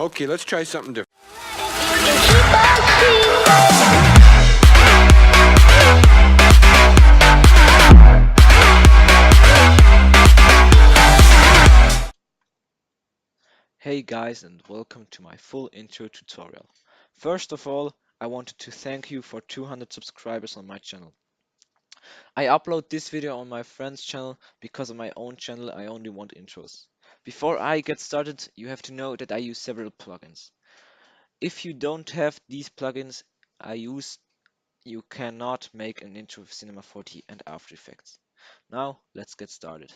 Okay, let's try something different. Hey guys, and welcome to my full intro tutorial. First of all, I wanted to thank you for 200 subscribers on my channel. I upload this video on my friend's channel because on my own channel I only want intros. Before I get started, you have to know that I use several plugins. If you don't have these plugins I use, you cannot make an intro with Cinema 4D and After Effects. Now, let's get started.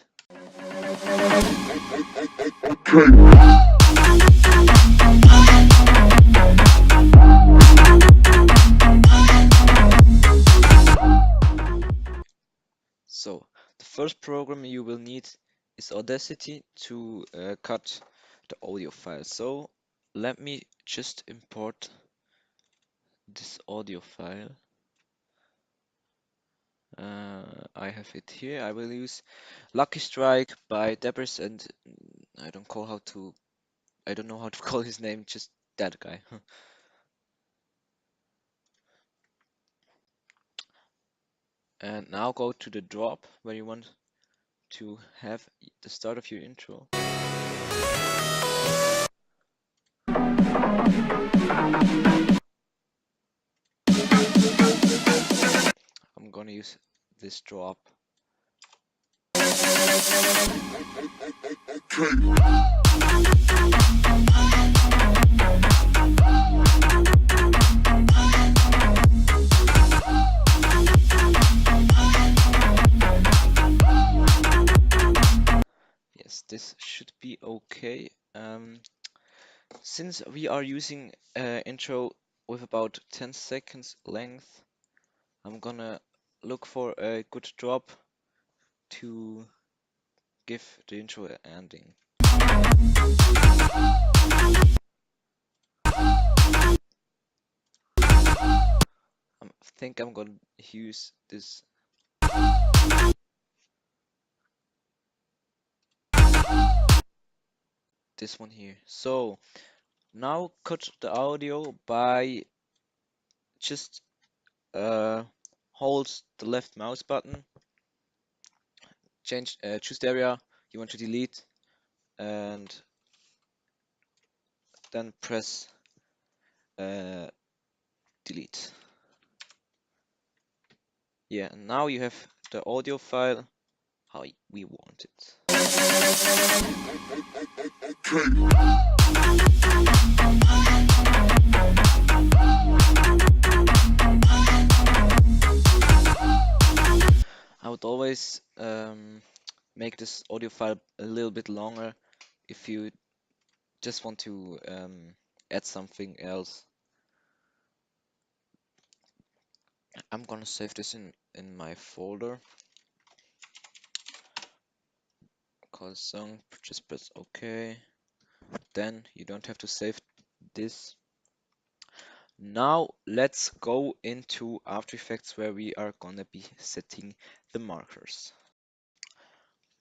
So, the first program you will need is Audacity to cut the audio file. So, let me just import this audio file. I have it here. I will use Lucky Strike by Debris, and I don't know how to call his name, just that guy. And now go to the drop where you want to have the start of your intro. I'm gonna use this drop. Yes, this should be okay. Since we are using intro with about 10 seconds length, I'm gonna look for a good drop to give the intro an ending. I think I'm gonna use this. This one here. So now cut the audio by just hold the left mouse button, choose the area you want to delete, and then press delete. Yeah, and now you have the audio file how we want it. I would always make this audio file a little bit longer if you just want to add something else. I'm gonna save this in my folder. Call song, just press OK. Then you don't have to save this. Now let's go into After Effects where we are gonna be setting the markers.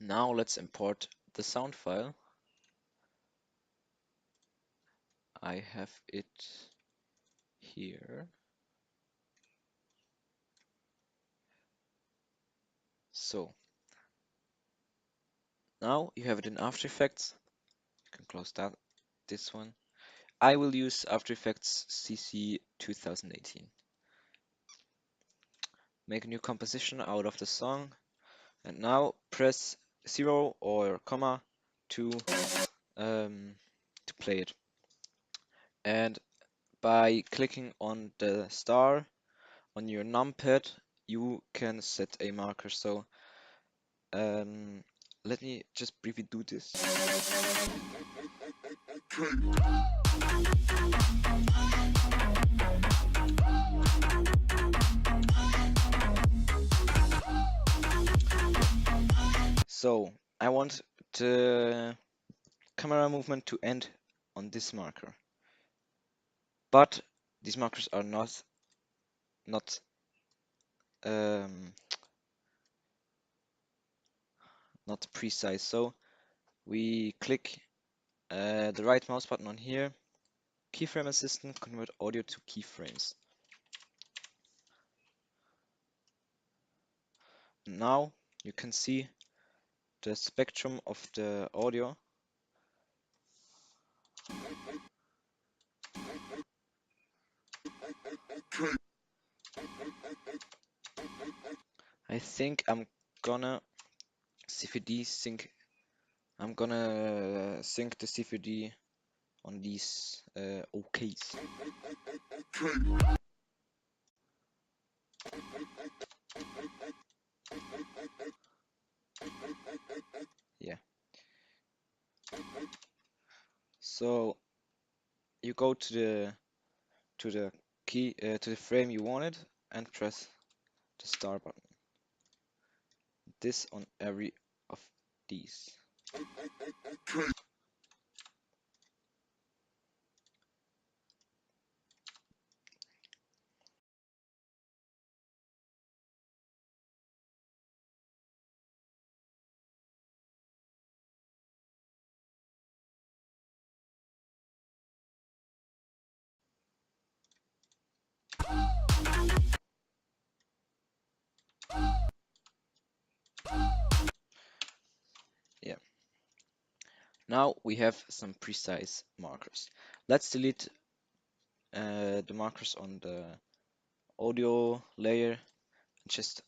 Now let's import the sound file. I have it here. So now you have it in After Effects. You can close that, this one. I will use After Effects CC 2018. Make a new composition out of the song, and now press 0 or comma to play it. And by clicking on the star on your numpad, you can set a marker. So let me just briefly do this. So I want the camera movement to end on this marker, but these markers are not precise. So we click the right mouse button on here Keyframe Assistant, convert audio to keyframes. Now you can see the spectrum of the audio. I think I'm gonna C4D sync. I'm gonna sync the C4D on these OKs. Yeah. So you go to the key to the frame you wanted and press the start button. This on every of these. Yeah. Now we have some precise markers. Let's delete the markers on the audio layer and just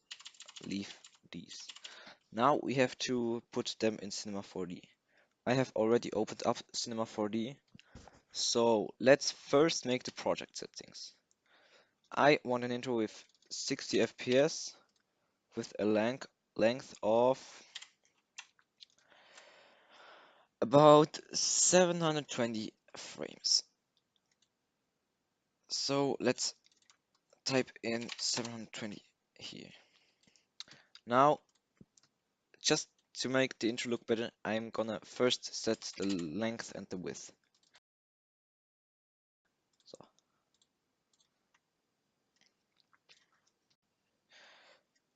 leave these. Now we have to put them in Cinema 4D. I have already opened up Cinema 4D, so let's first make the project settings. I want an intro with 60 FPS with a length of about 720 frames. So let's type in 720 here. Now, just to make the intro look better, I'm gonna first set the length and the width. So,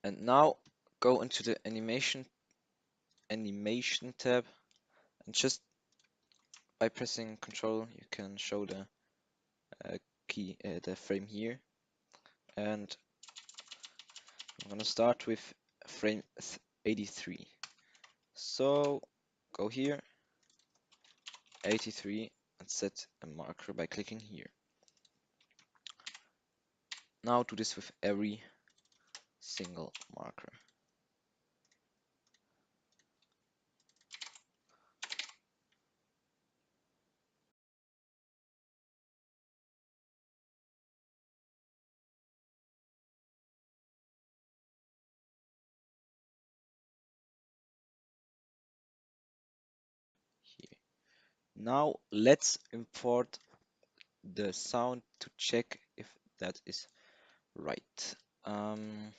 and now go into the animation tab, and just by pressing Control, you can show the the frame here. And I'm gonna start with frame 83. So go here, 83, and set a marker by clicking here. Now do this with every single marker. Here. Now let's import the sound to check if that is right. Sound.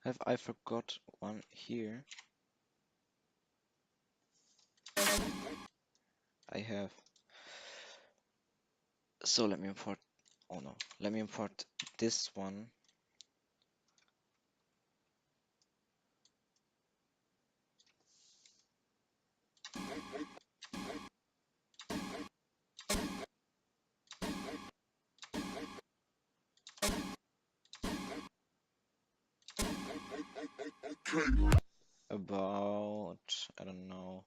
Have I forgot one here? I have. So let me import. Oh no, let me import this one. About, I don't know.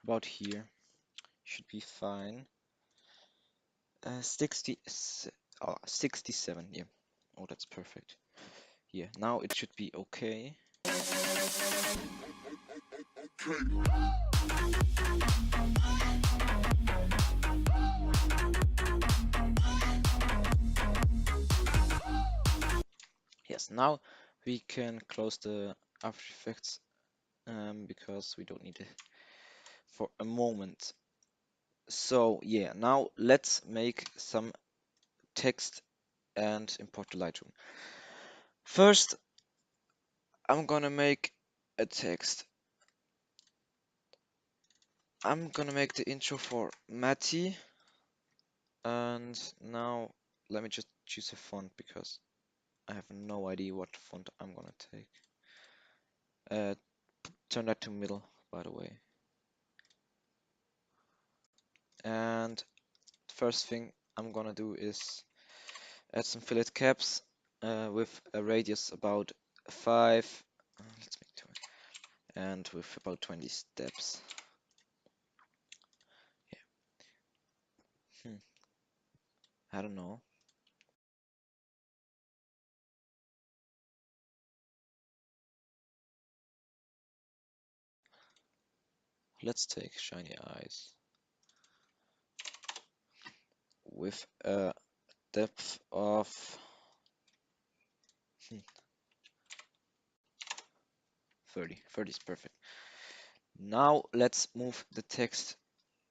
About here. Should be fine. 67, yeah. Oh, that's perfect. Yeah, now it should be okay. Yes, now we can close the After Effects because we don't need it for a moment. So yeah, now let's make some text and import to Lightroom. First, I'm gonna make a text. I'm gonna make the intro for Matty, and now let me just choose a font because I have no idea what font I'm gonna take. Turn that to middle, by the way. And first thing I'm gonna do is add some fillet caps with a radius about 5. Let's make 20, and with about 20 steps. Yeah. I don't know. Let's take shiny eyes with a depth of 30. 30 is perfect. Now let's move the text.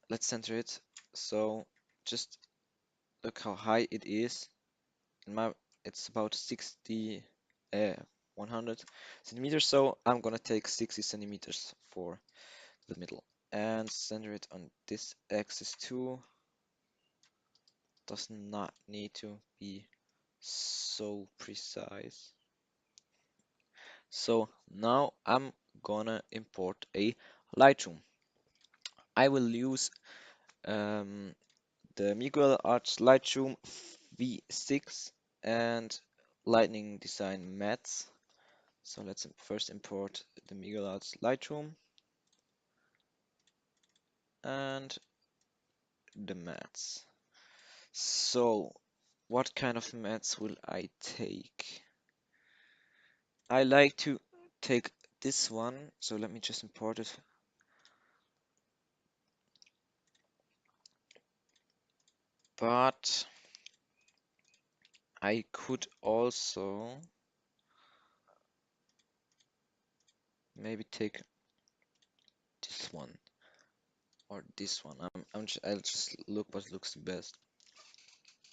Let's center it. So just look how high it is. It's about 60, 100 centimeters. So I'm gonna take 60 centimeters for the middle and center it on this axis too. Does not need to be so precise. So now I'm gonna import a Lightroom. I will use the Miro Arts Lightroom V6 and Lightning Design Mats. So let's first import the Miro Arts Lightroom and the mats. So what kind of mats will I take? I like to take this one, so let me just import it. But I could also maybe take this one or this one. I'll just look what looks the best.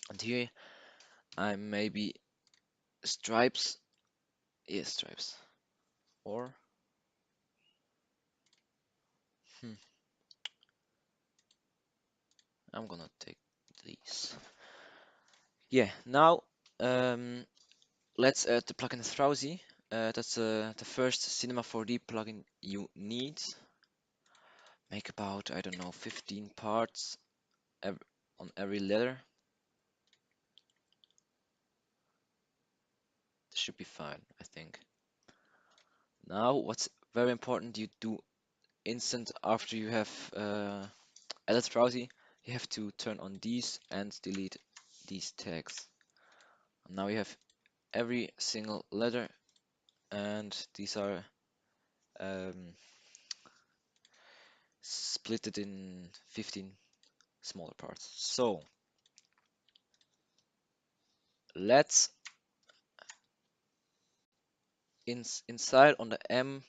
And here I maybe stripes. Yes, stripes. Or hmm, I'm gonna take these. Yeah, now let's add the plugin Throwsy. That's the first Cinema 4D plugin you need. Make about, I don't know, 15 parts on every letter. This should be fine, I think. Now, what's very important, you do instant after you have added Throwsy, you have to turn on these and delete these tags. And now you have every single letter, and these are split it in 15 smaller parts. So let's inside on the M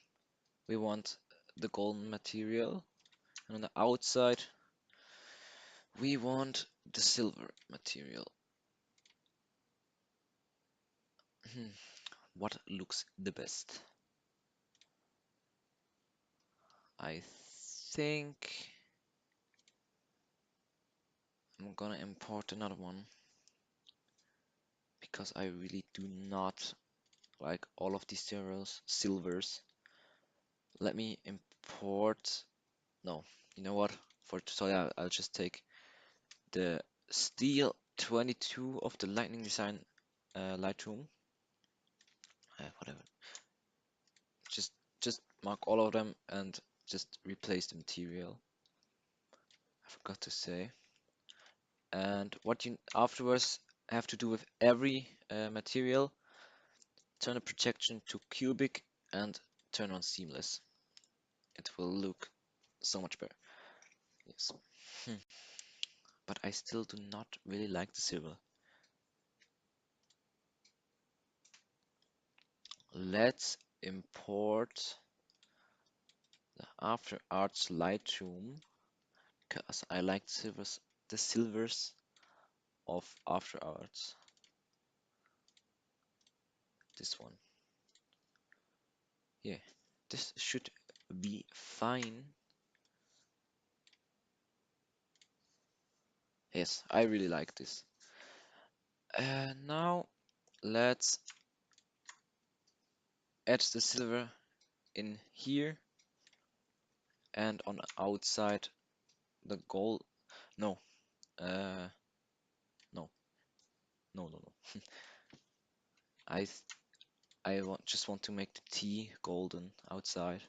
we want the golden material, and on the outside we want the silver material. What looks the best? I think I'm gonna import another one because I really do not like all of these silvers. Let me import. No, you know what? For tutorial, I'll just take the steel 22 of the Lightning Design Lightroom. Whatever. Just mark all of them and just replace the material. I forgot to say. And what you afterwards have to do with every material, turn the projection to cubic and turn on seamless. It will look so much better. Yes. But I still do not really like the silver. Let's import the After Arts Lightroom because I like the silvers of After Hours. This one. Yeah, this should be fine. Yes, I really like this. Now let's add the silver in here and on the outside the gold. No, uh, no, no. I just want to make the T golden outside.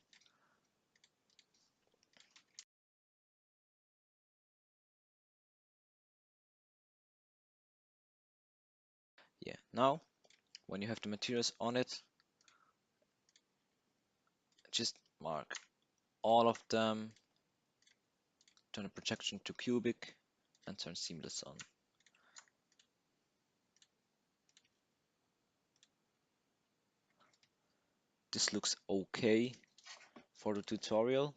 Yeah, now when you have the materials on it, just mark all of them, turn the projection to cubic, and turn seamless on. This looks okay for the tutorial.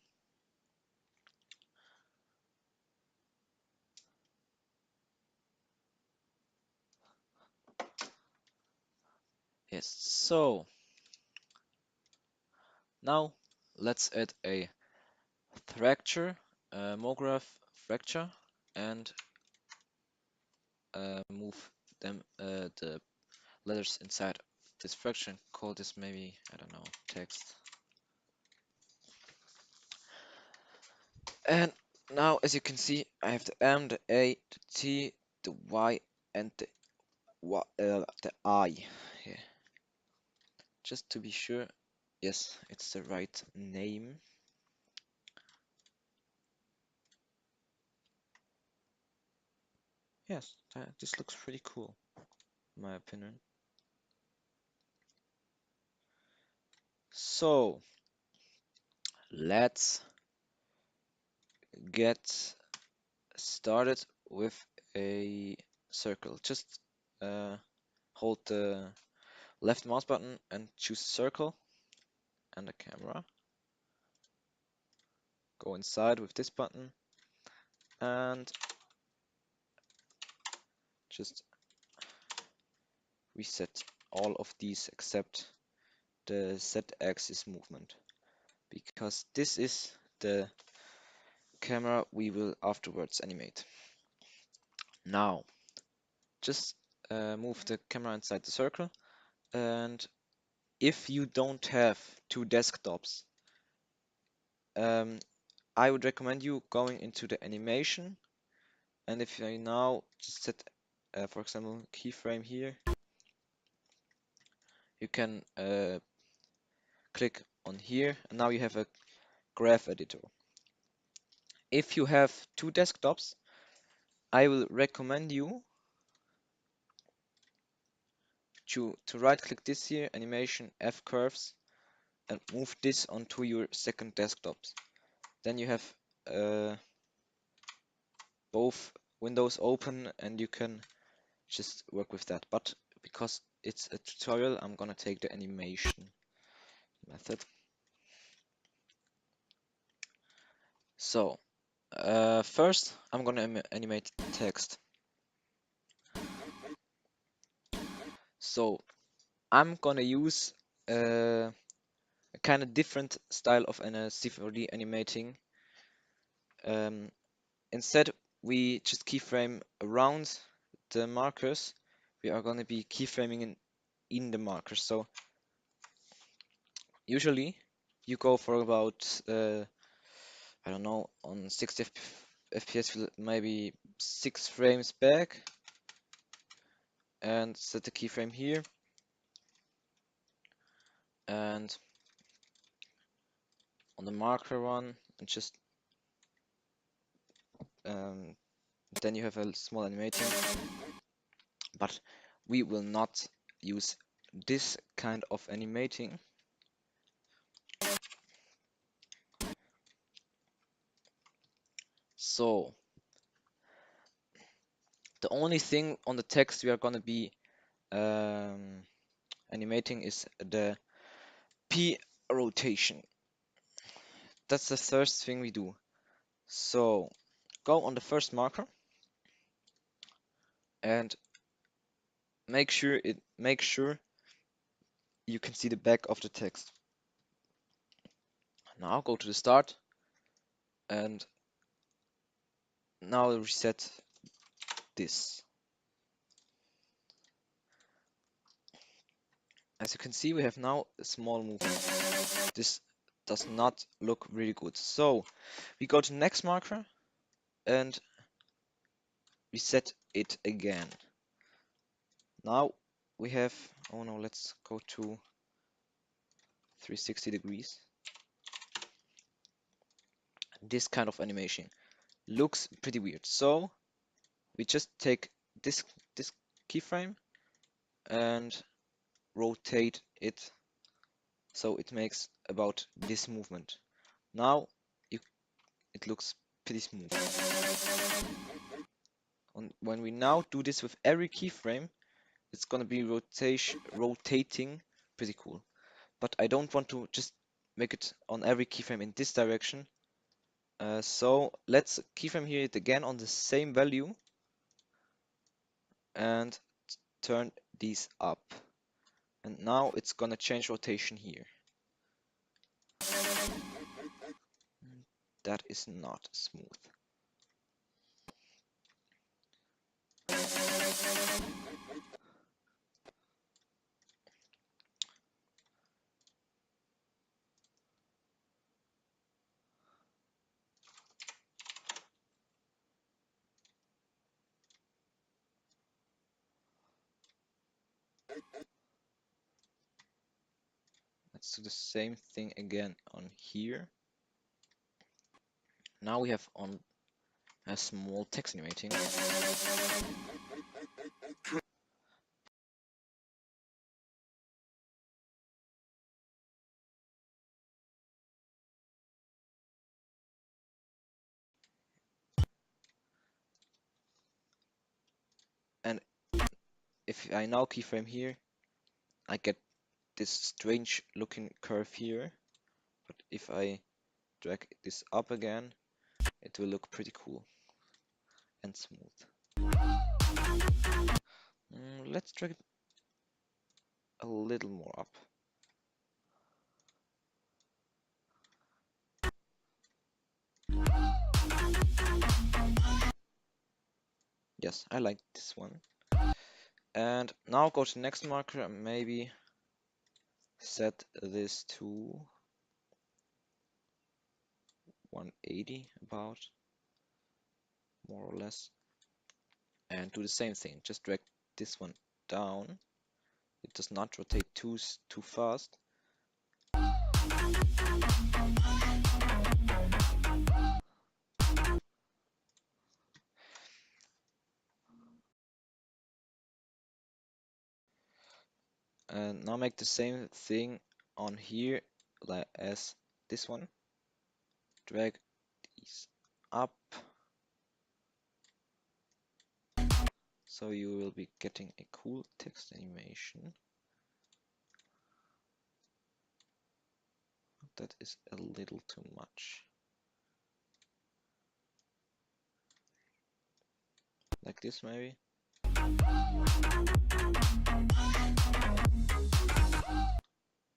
Yes, so now let's add a fracture, MoGraph fracture, and move them the letters inside this fracture. Call this maybe, I don't know, text. And now, as you can see, I have the M, the A, the T, the Y, and the I. Yeah. Just to be sure, yes, it's the right name. Yes, this looks pretty cool, in my opinion. So, let's get started with a circle. Just hold the left mouse button and choose circle and the camera. Go inside with this button and just reset all of these except the Z-axis movement, because this is the camera we will afterwards animate. Now, just move the camera inside the circle, and if you don't have two desktops, I would recommend you going into the animation, and if I now just set, for example, keyframe here, you can click on here, and now you have a graph editor. If you have two desktops, I will recommend you to right click this here, animation, F curves, and move this onto your second desktop. Then you have both windows open and you can just work with that. But because it's a tutorial, I'm gonna take the animation method. So first I'm gonna animate text. So I'm gonna use a kind of different style of a C4D animating. Instead, we just keyframe around the markers. We are gonna be keyframing in the markers. So usually you go for about I don't know, on 60 FPS, maybe 6 frames back, and set the keyframe here, and on the marker one, and just then you have a small animating. But we will not use this kind of animating. So the only thing on the text we are gonna be animating is the P rotation. That's the first thing we do. So go on the first marker and make sure you can see the back of the text. Now go to the start and now reset this. As you can see, we have now a small movement. This does not look really good. So we go to next marker and reset it again. Now we have, oh no, let's go to 360 degrees. This kind of animation looks pretty weird. So we just take this keyframe and rotate it so it makes about this movement. Now it looks pretty smooth. And when we now do this with every keyframe, it's gonna be rotating pretty cool. But I don't want to just make it on every keyframe in this direction. So let's keyframe here it again on the same value and turn these up. And now it's gonna change rotation here. That is not smooth. Let's do the same thing again on here. Now we have on a small text animating. And if I now keyframe here, I get this strange looking curve here. But if I drag this up again, it will look pretty cool and smooth. Let's drag it a little more up. Yes, I like this one. And now go to the next marker and maybe set this to 180 about, more or less. And do the same thing, just drag this one down. It does not rotate too fast. And now make the same thing on here as this one. Drag these up. So you will be getting a cool text animation. That is a little too much. Like this maybe.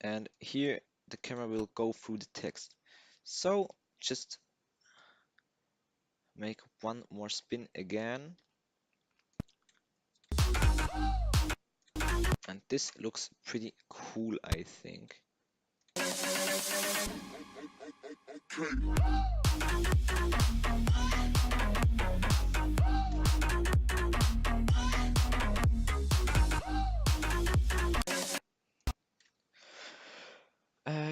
And here the camera will go through the text. So just make one more spin again. And this looks pretty cool, I think.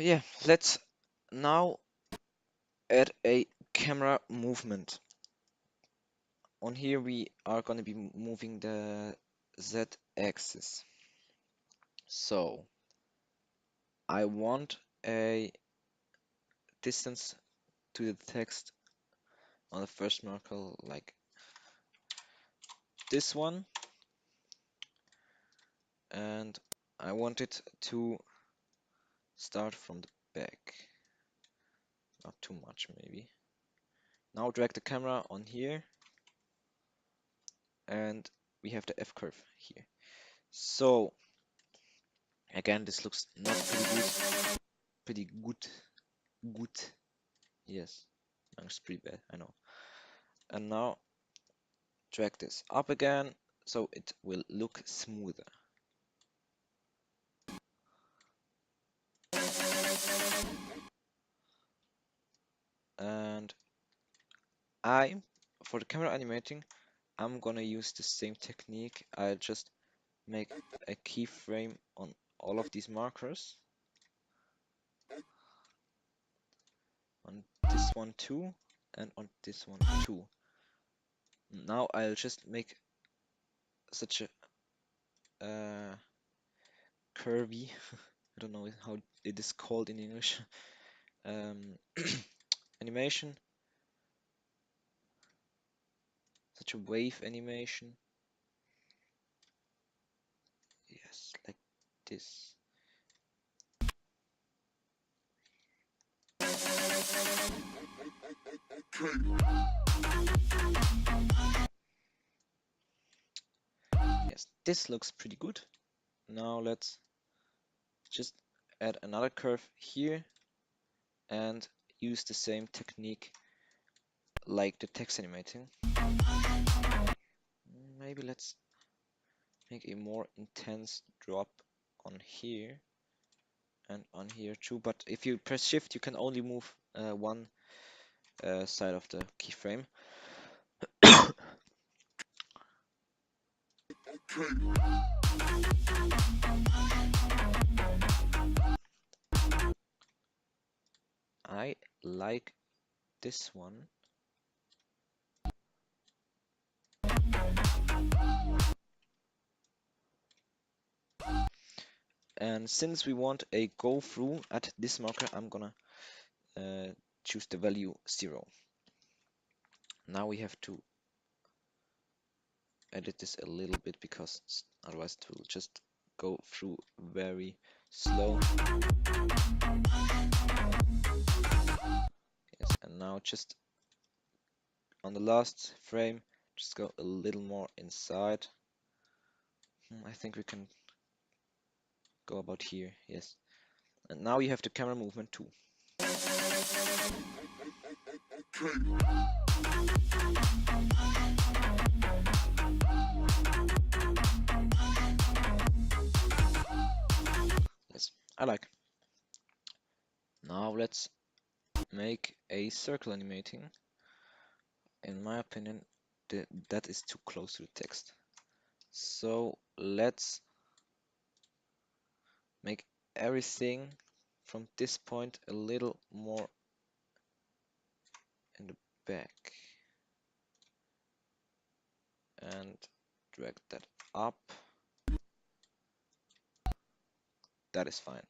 Yeah, let's now add a camera movement. On here we are going to be moving the Z-axis. So I want a distance to the text on the first marker like this one, and I want it to start from the back, not too much maybe. Now drag the camera on here and we have the F curve here. So again, this looks not pretty good. Yes, it's pretty bad, I know. And now drag this up again, so it will look smoother. And for the camera animating, I'm gonna use the same technique. I'll just make a keyframe on all of these markers. On this one too, and on this one too. Now I'll just make such a curvy, I don't know how it is called in English, um, animation, such a wave animation. Yes, like this. Yes, this looks pretty good. Now let's just add another curve here and use the same technique like the text animating. Maybe let's make a more intense drop on here and on here too, but if you press shift you can only move one side of the keyframe. I like this one. And since we want a go through at this marker, I'm gonna choose the value 0. Now we have to edit this a little bit because otherwise it will just go through very slow. Yes, and now just on the last frame, just go a little more inside. I think we can go about here, yes. And now you have the camera movement too. Yes, I like. Now let's make a circle animating. In my opinion, that is too close to the text. So let's make everything from this point a little more in the back. And drag that up. That is fine.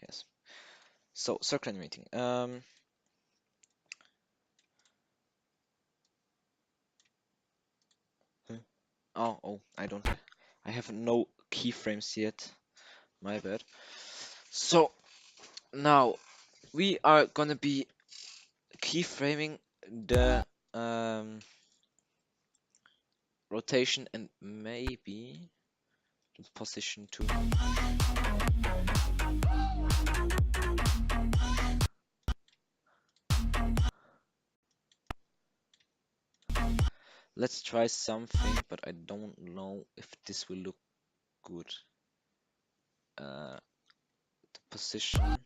Yes. So circle animating. Oh, I have no keyframes yet. My bad. So now we are gonna be keyframing the rotation and maybe the position too. Let's try something, but I don't know if this will look good. The position.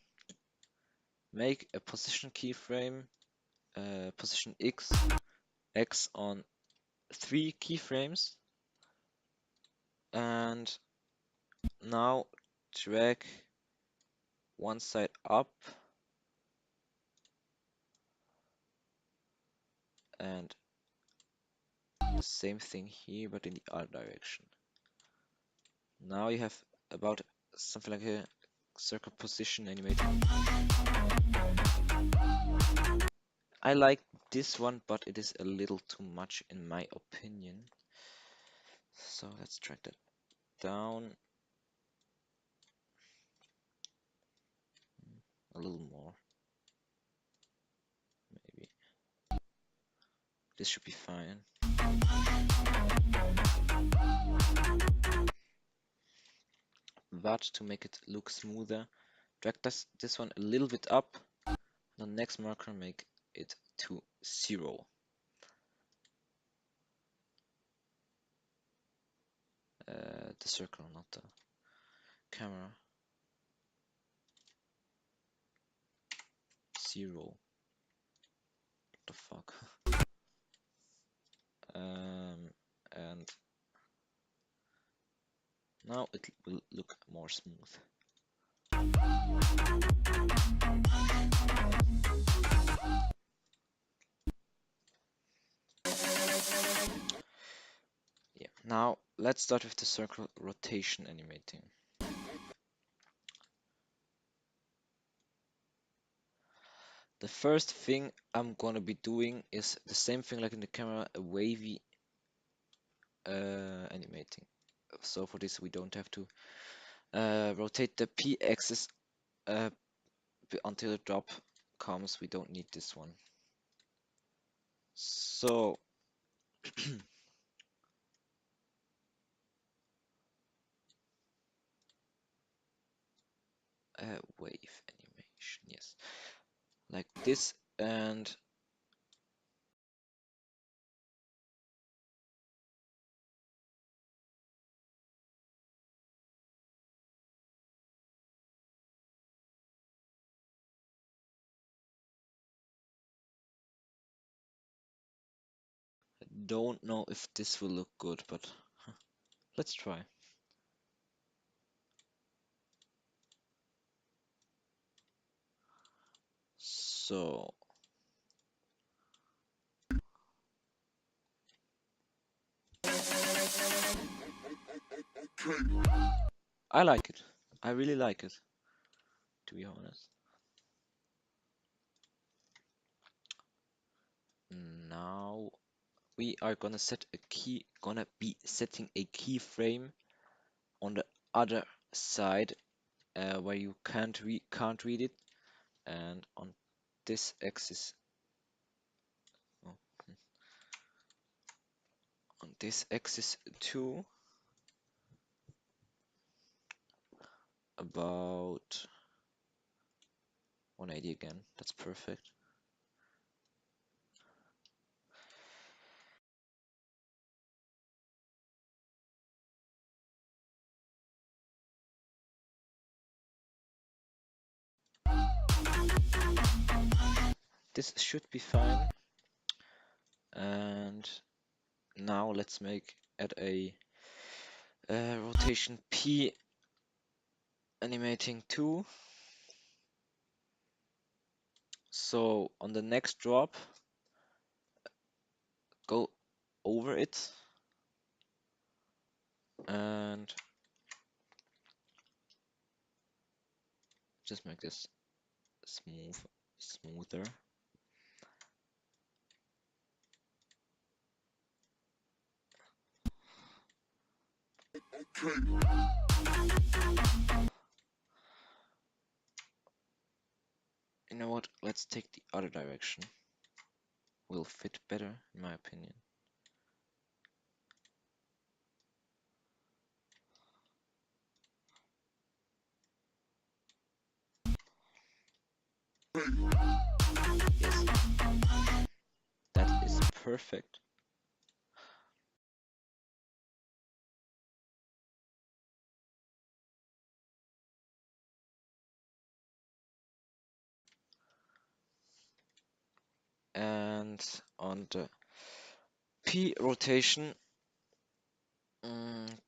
Make a position keyframe, position X on 3 keyframes, and now drag one side up and the same thing here, but in the other direction. Now you have about something like a circle position animating. I like this one, but it is a little too much in my opinion. So let's drag that down. This should be fine. But to make it look smoother, drag this one a little bit up. The next marker, make it to 0. The circle, not the camera. 0. What the fuck? And now it will look more smooth. Yeah. Now let's start with the circle rotation animating. The first thing I'm gonna be doing is the same thing like in the camera, a wavy animating. So for this we don't have to rotate the p-axis until the drop comes. We don't need this one. So wave animation, yes, like this, and I don't know if this will look good, but let's try. So I like it. I really like it, to be honest. Now we are gonna be setting a keyframe on the other side where you can't read it, and on this axis, oh, on this axis too, about 180 again. That's perfect. This should be fine. And now let's add a rotation P animating 2. So on the next drop, go over it and just make this smoother. You know what? Let's take the other direction. Will fit better, in my opinion. Yes, that is perfect. And on the P rotation,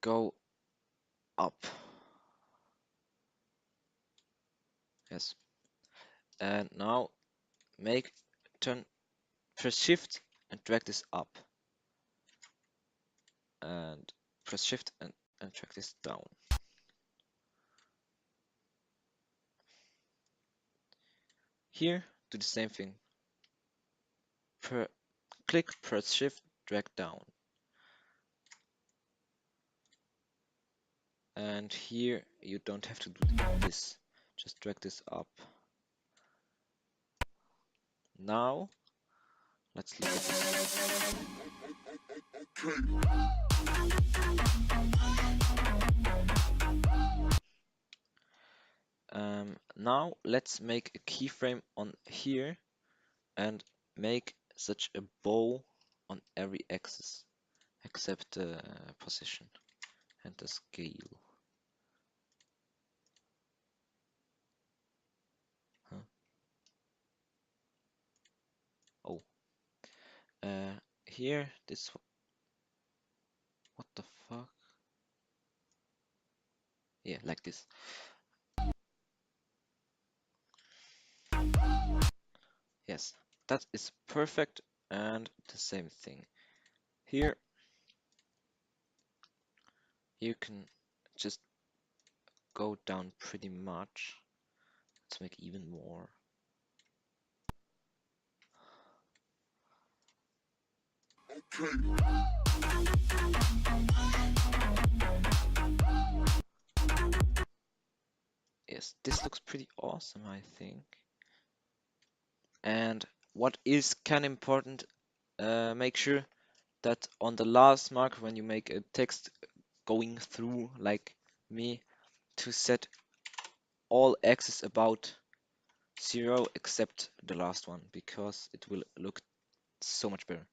go up. Yes. And now press shift and drag this up. And press shift and drag this down. Here, do the same thing. Click, press shift, drag down. And here you don't have to do this, just drag this up. Now Let's look at this. Now let's make a keyframe on here and make such a bow on every axis except the position and the scale. Huh? Oh, here this. What the fuck? Yeah, like this. Yes, that is perfect. And the same thing here. You can just go down pretty much. Let's make even more. Yes, this looks pretty awesome, I think. And what is kind of important, make sure that on the last marker when you make a text going through like me, to set all axes about 0 except the last one, because it will look so much better.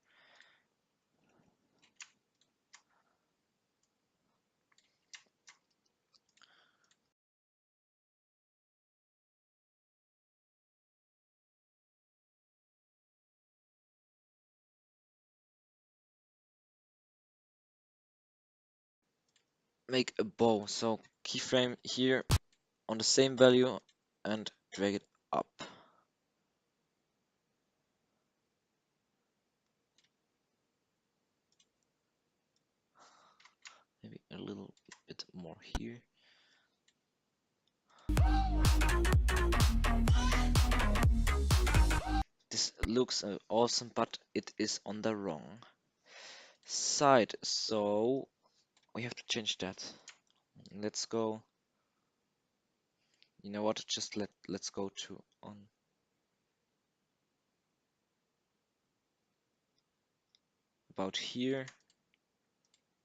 Make a bow, so keyframe here on the same value and drag it up. Maybe a little bit more here. This looks awesome, but it is on the wrong side, so we have to change that. Let's go. You know what? Just let's go to on about here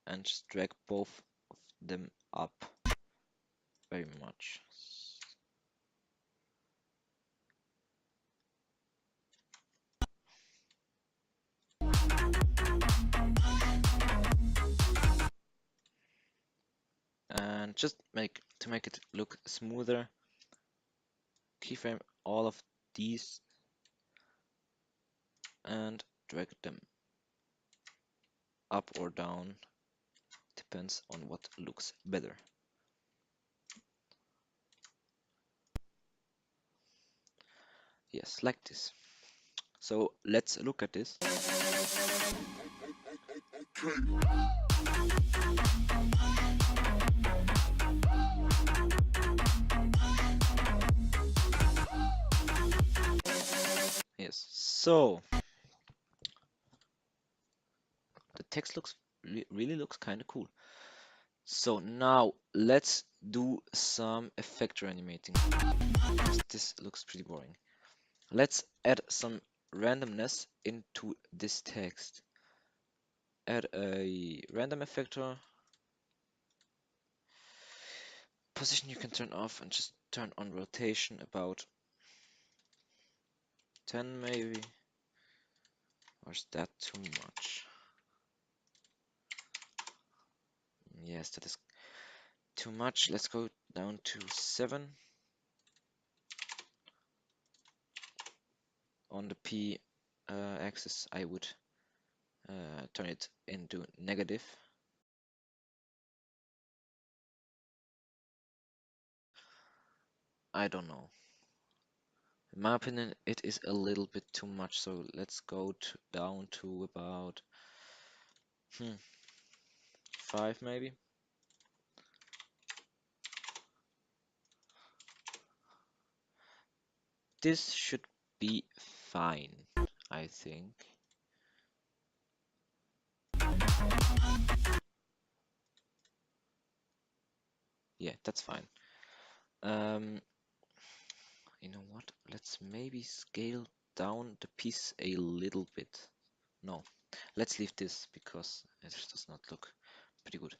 and just drag both of them up very much. And just to make it look smoother, keyframe all of these and drag them up or down, depends on what looks better. Yes, like this. So let's look at this. Yes, so the text really looks kind of cool. So now let's do some effect animating. This looks pretty boring. Let's add some randomness into this text. Add a random effector. Position you can turn off and just turn on rotation about 10 maybe. Or is that too much? Yes, that is too much. Let's go down to 7. On the P axis, I would turn it into negative. I don't know. In my opinion, it is a little bit too much, so let's go down to about 5 maybe. This should be fine, I think. Yeah, that's fine. You know what? Let's maybe scale down the piece a little bit. No, let's leave this because it does not look pretty good.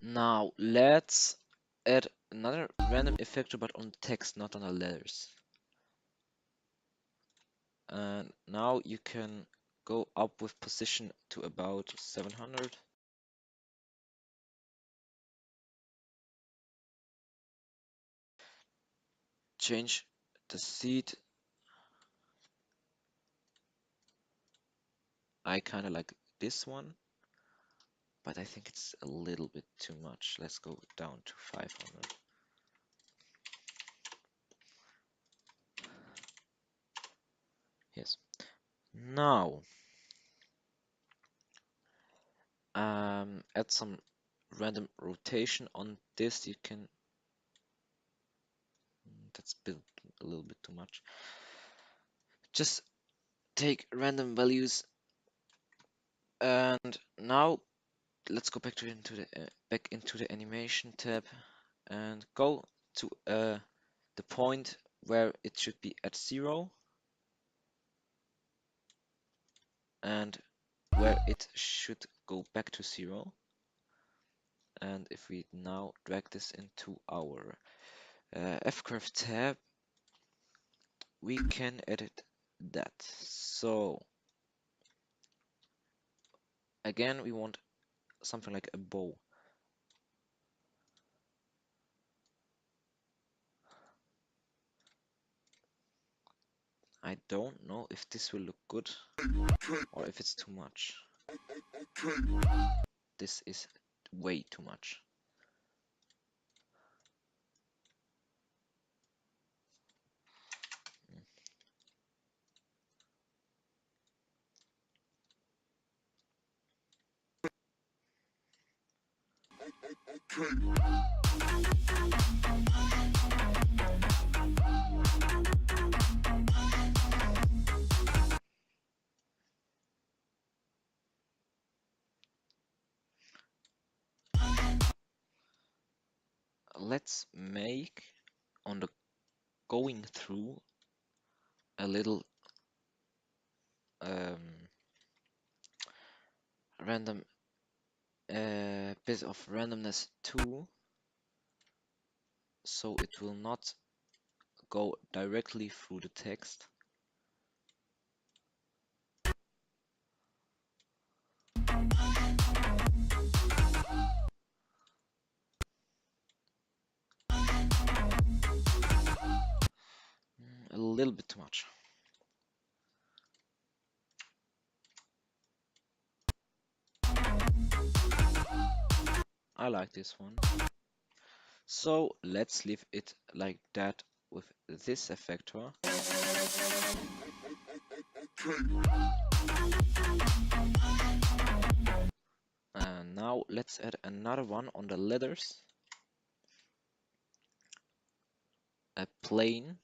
Now let's add another random effector, but on text, not on the letters. And now you can go up with position to about 700. Change the seed. I kind of like this one, but I think it's a little bit too much. Let's go down to 500. Yes. Now, add some random rotation on this. You can. That's a little bit too much. Just take random values, and now let's go back into the animation tab and go to the point where it should be at 0 and where it should go back to 0. And if we now drag this into our F-curve tab, we can edit that. So again, we want something like a bow. I don't know if this will look good or if it's too much. This is way too much. Let's make on the going through a little random bit of randomness too, so it will not go directly through the text. A little bit too much. I like this one. So let's leave it like that with this effector. And now let's add another one on the letters. A plane.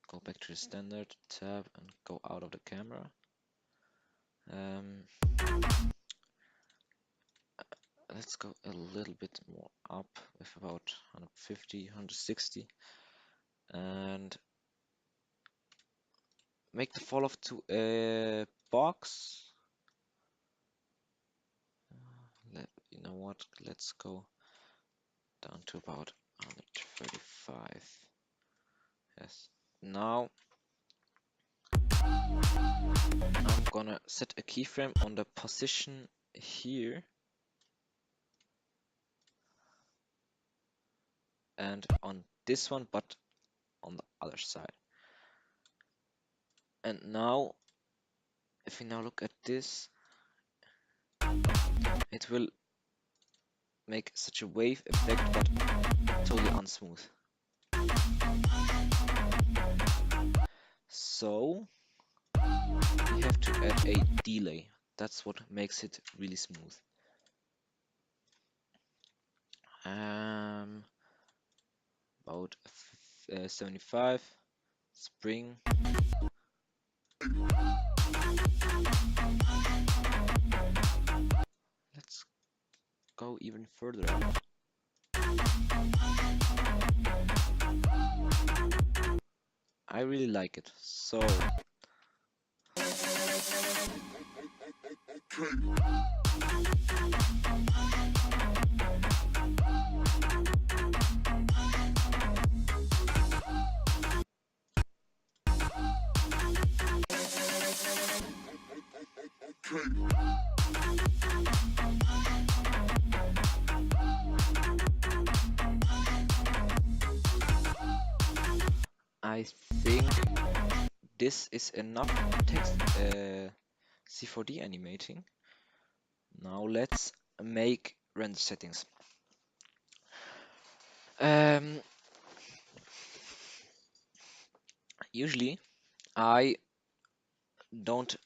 Go back to the standard tab and go out of the camera. Let's go a little bit more up with about 150, 160 and make the fall off to a box. You know what? Let's go down to about 135. Yes. Now I'm gonna set a keyframe on the position here and on this one, but on the other side. And now, if we now look at this, it will make such a wave effect, but totally unsmooth. So we have to add a delay. That's what makes it really smooth. About 75 spring. go even further up. I really like it. So I think this is enough text C4D animating. Now let's make render settings. Usually I don't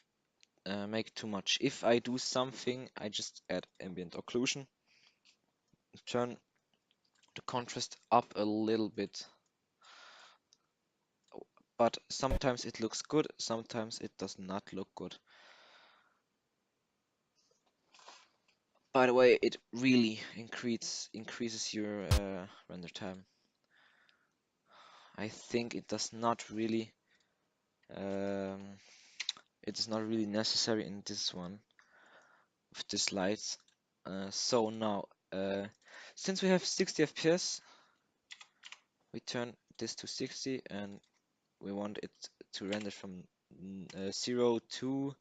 make too much. If I do something, I just add ambient occlusion, turn the contrast up a little bit. But sometimes it looks good, sometimes it does not look good. By the way, it really increases your render time. I think it does not really it is not really necessary in this one with the slides. So now, since we have 60 FPS, we turn this to 60 and we want it to render from 0 to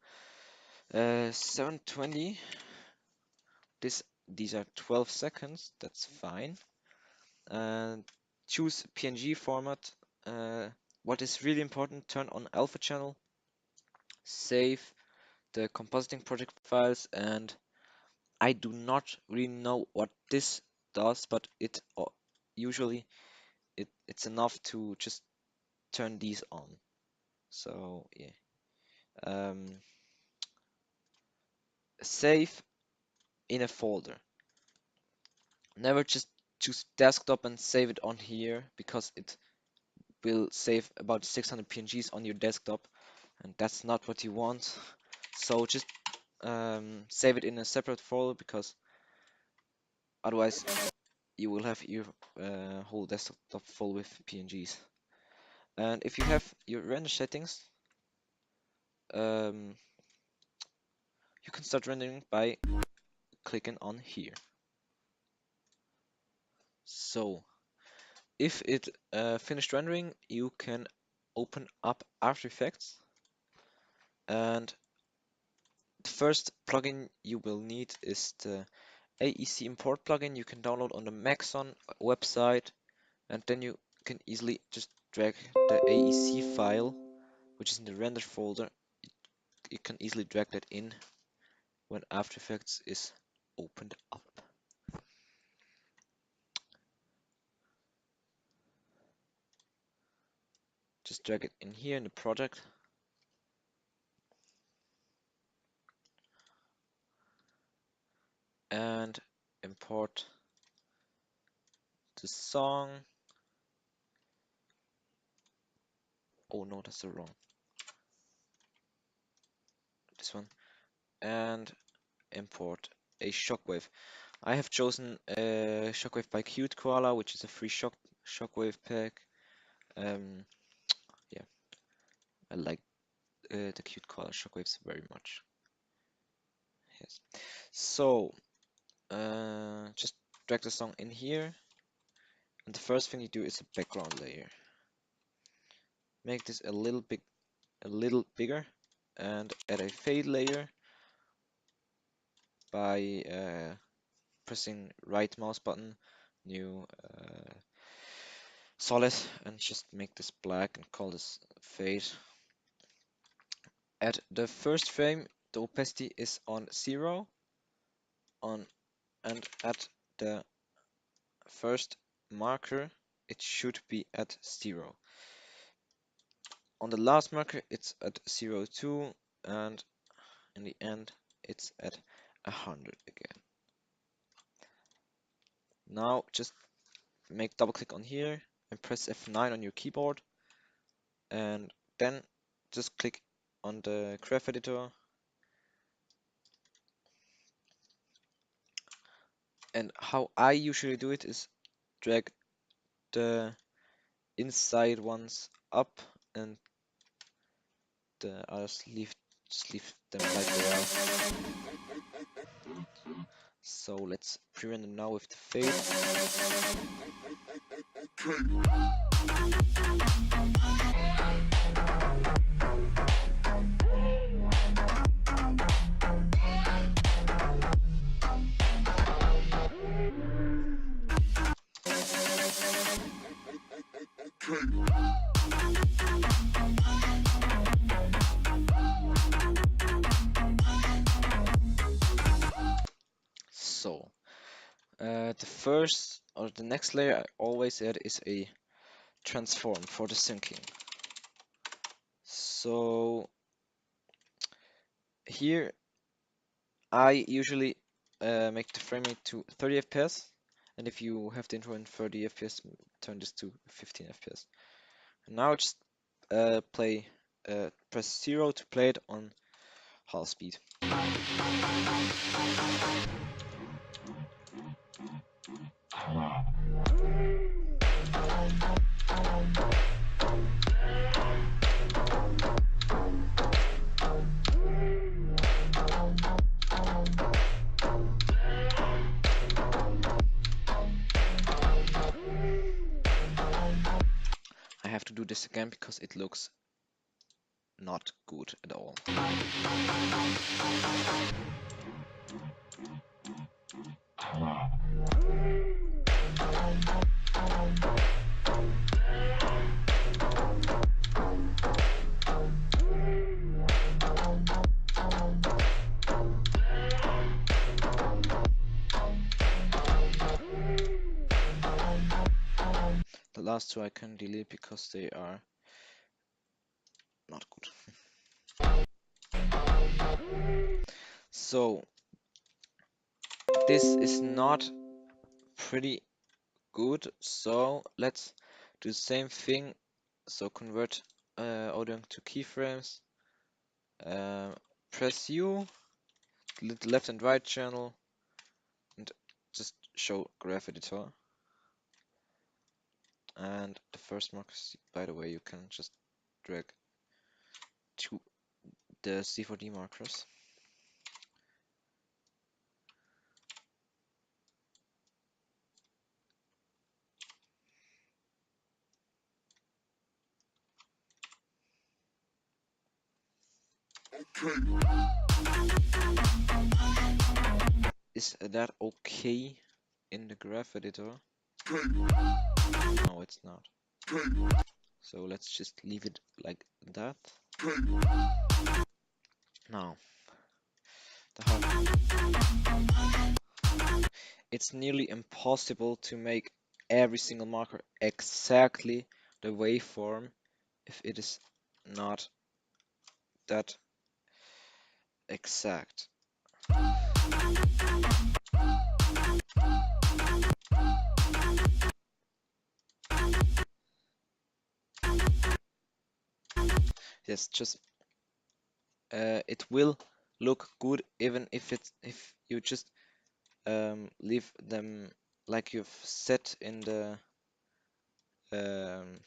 720. These are 12 seconds, that's fine. And choose PNG format. What is really important, turn on alpha channel, save the compositing project files, and I do not really know what this does, but it usually it's enough to just turn these on. So yeah, save in a folder. Never just choose desktop and save it on here because it will save about 600 PNGs on your desktop, and that's not what you want. So just save it in a separate folder because otherwise you will have your whole desktop full with PNGs. And if you have your render settings, you can start rendering by clicking on here. So if it finished rendering, you can open up After Effects, and the first plugin you will need is the AEC import plugin. You can download on the Maxon website, and then you can easily just drag the AEC file, which is in the render folder. You can easily drag that in when After Effects is opened up. Just drag it in here in the project. And import the song. Oh no, that's the wrong. This one. And import a shockwave. I have chosen a shockwave by Cute Koala, which is a free shockwave pack. Yeah, I like the Cute Koala shockwaves very much. Yes. So just drag the song in here, and the first thing you do is a background layer. Make this a little bigger, and add a fade layer by pressing right mouse button, new solid, and just make this black and call this fade. At the first frame, the opacity is on 0, and at the first marker, it should be at 0. On the last marker, it's at 0, 2, and in the end, it's at 100 again. Now just double click on here and press F9 on your keyboard, and then just click on the graph editor And how I usually do it is drag the inside ones up and the others just leave them like they are. So let's prevent them now with the fade. So the first or the next layer I always add is a transform for the syncing. So here I usually make the frame rate to 30 FPS, and if you have the intro in 30 FPS, turn this to 15 FPS. And now just press 0 to play it on half speed. I have to do this again because it looks not good at all. The last two I can delete because they are not good. So this is not pretty good, so let's do the same thing. So convert audio to keyframes, press U, delete the left and right channel, and just show graph editor. And the first markers, by the way, you can just drag to the C4D markers. Is that okay in the graph editor? No, it's not. So let's just leave it like that. Now, it's nearly impossible to make every single marker exactly the waveform if it is not that exact. Yes, just it will look good even if you just leave them like you've set in the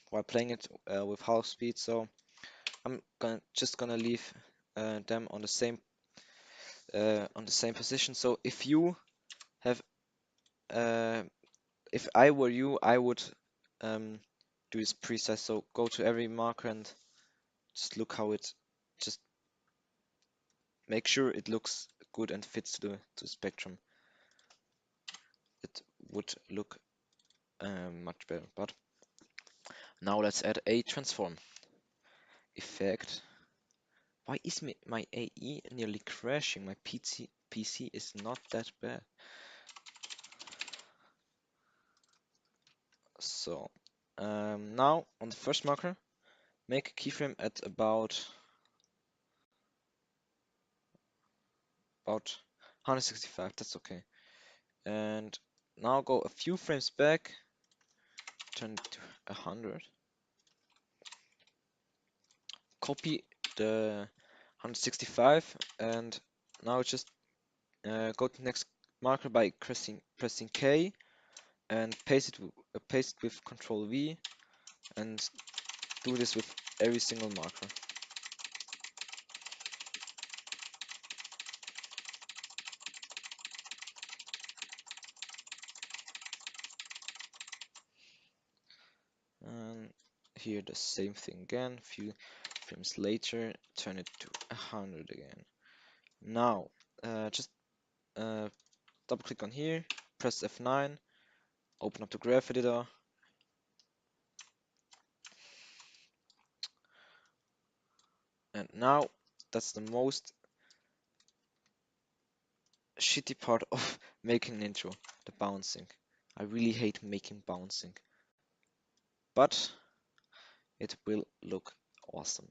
while playing it with half speed. So I'm just gonna leave them on the same position. So if you have if I were you, I would do this precise. So go to every marker and just look how it just make sure it looks good and fits to the spectrum. It would look much better. But now let's add a transform effect. Why is my AE nearly crashing? My PC is not that bad. So now on the first marker, make a keyframe at about 165. That's okay. And now go a few frames back, turn it to 100. Copy the 165 and now just go to the next marker by pressing K and paste it with Control V, and do this with every single marker. And here the same thing again. A few frames later, turn it to 100 again. Now, just double click on here, press F9, open up the graph editor, and now that's the most shitty part of making an intro, the bouncing. I really hate making bouncing, but it will look awesome.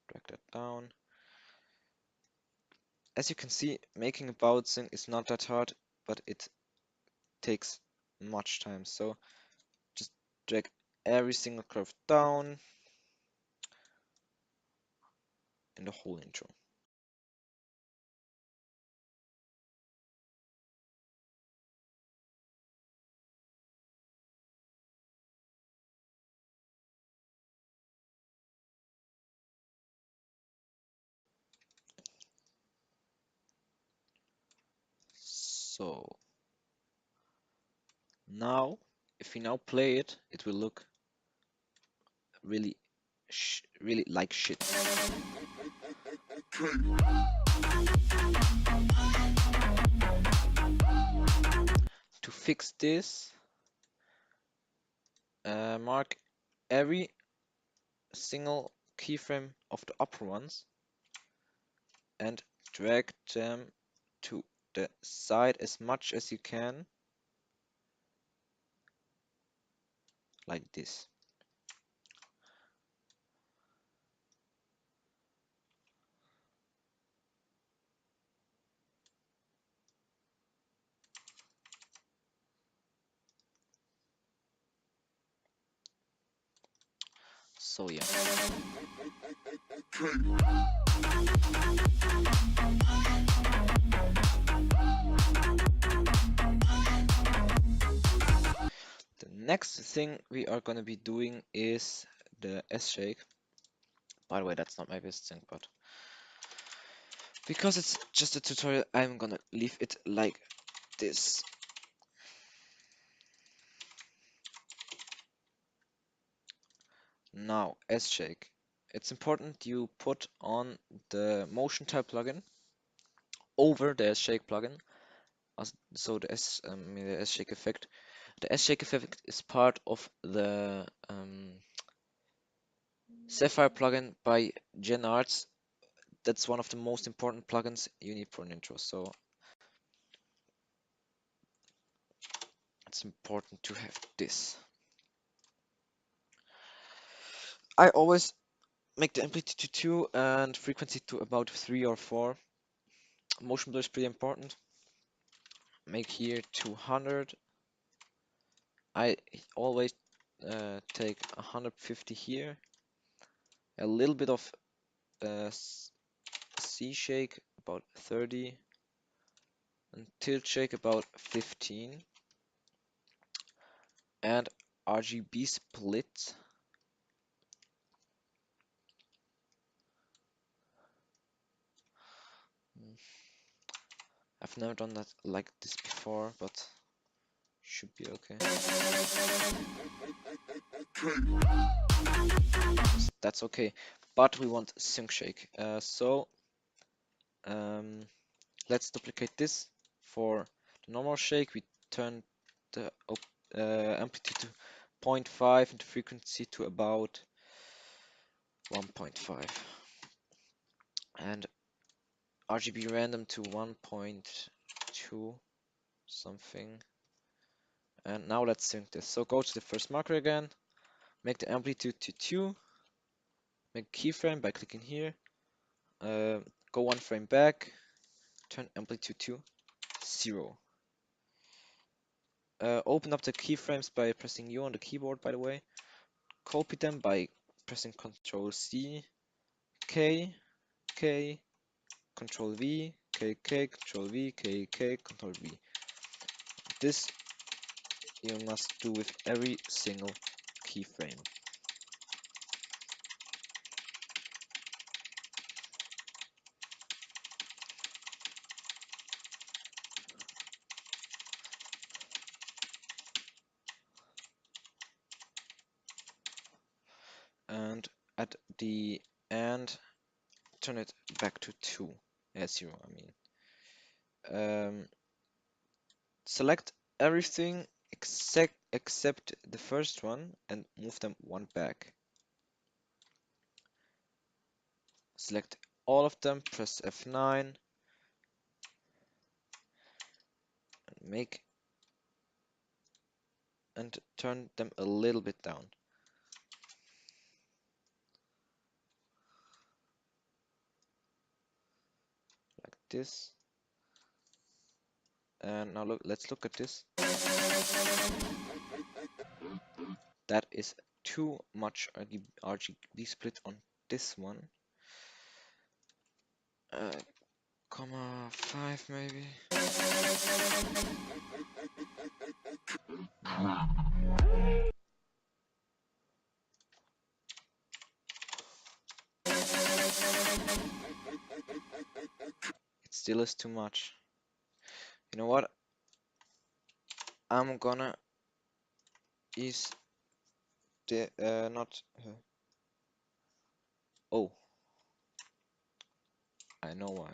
Drag that down. As you can see, making a bouncing is not that hard, but it takes much time. So just drag every single curve down in the whole intro. So now, if we now play it, it will look really, really like shit. To fix this, mark every single keyframe of the upper ones and drag them to the side as much as you can, like this. So yeah. The next thing we are gonna be doing is the S shake. By the way, that's not my best thing, but because it's just a tutorial, I'm gonna leave it like this. Now, S shake. It's important you put on the motion type plugin over the S shake plugin. So the S shake effect. The S shake effect is part of the Sapphire plugin by GenArts. That's one of the most important plugins you need for an intro. So it's important to have this. I always make the amplitude to 2 and frequency to about 3 or 4. Motion blur is pretty important. Make here 200. I always take 150 here. A little bit of C shake, about 30. And tilt shake, about 15. And RGB split. I've never done that like this before, but should be okay. That's okay, but we want sync shake. Let's duplicate this. For the normal shake, we turn the amplitude to 0.5 and the frequency to about 1.5. And RGB random to 1.2 something. And now let's sync this. So go to the first marker again, make the amplitude to 2, make keyframe by clicking here, go one frame back, turn amplitude to 0. Open up the keyframes by pressing U on the keyboard, by the way. Copy them by pressing Ctrl C, K, K, Control V, K, K, Control V, K, K, Control V. This you must do with every single keyframe. And at the end, turn it back to 2, 0, I mean. Select everything except the first one and move them one back. Select all of them, press F9, and turn them a little bit down. Like this. And now let's look at this. That is too much RGB split on this one. 0.5 maybe. It still is too much. You know what? I'm gonna use the not. Oh, I know why.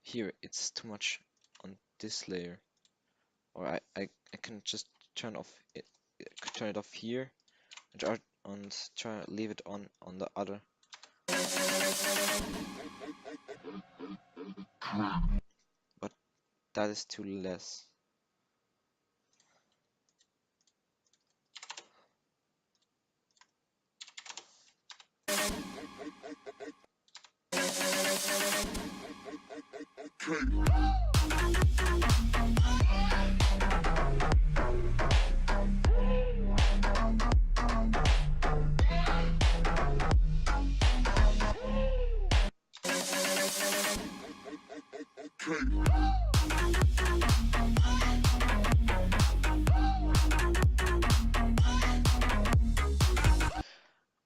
Here it's too much on this layer, or I can just turn it off here and try leave it on the other. But that is too less.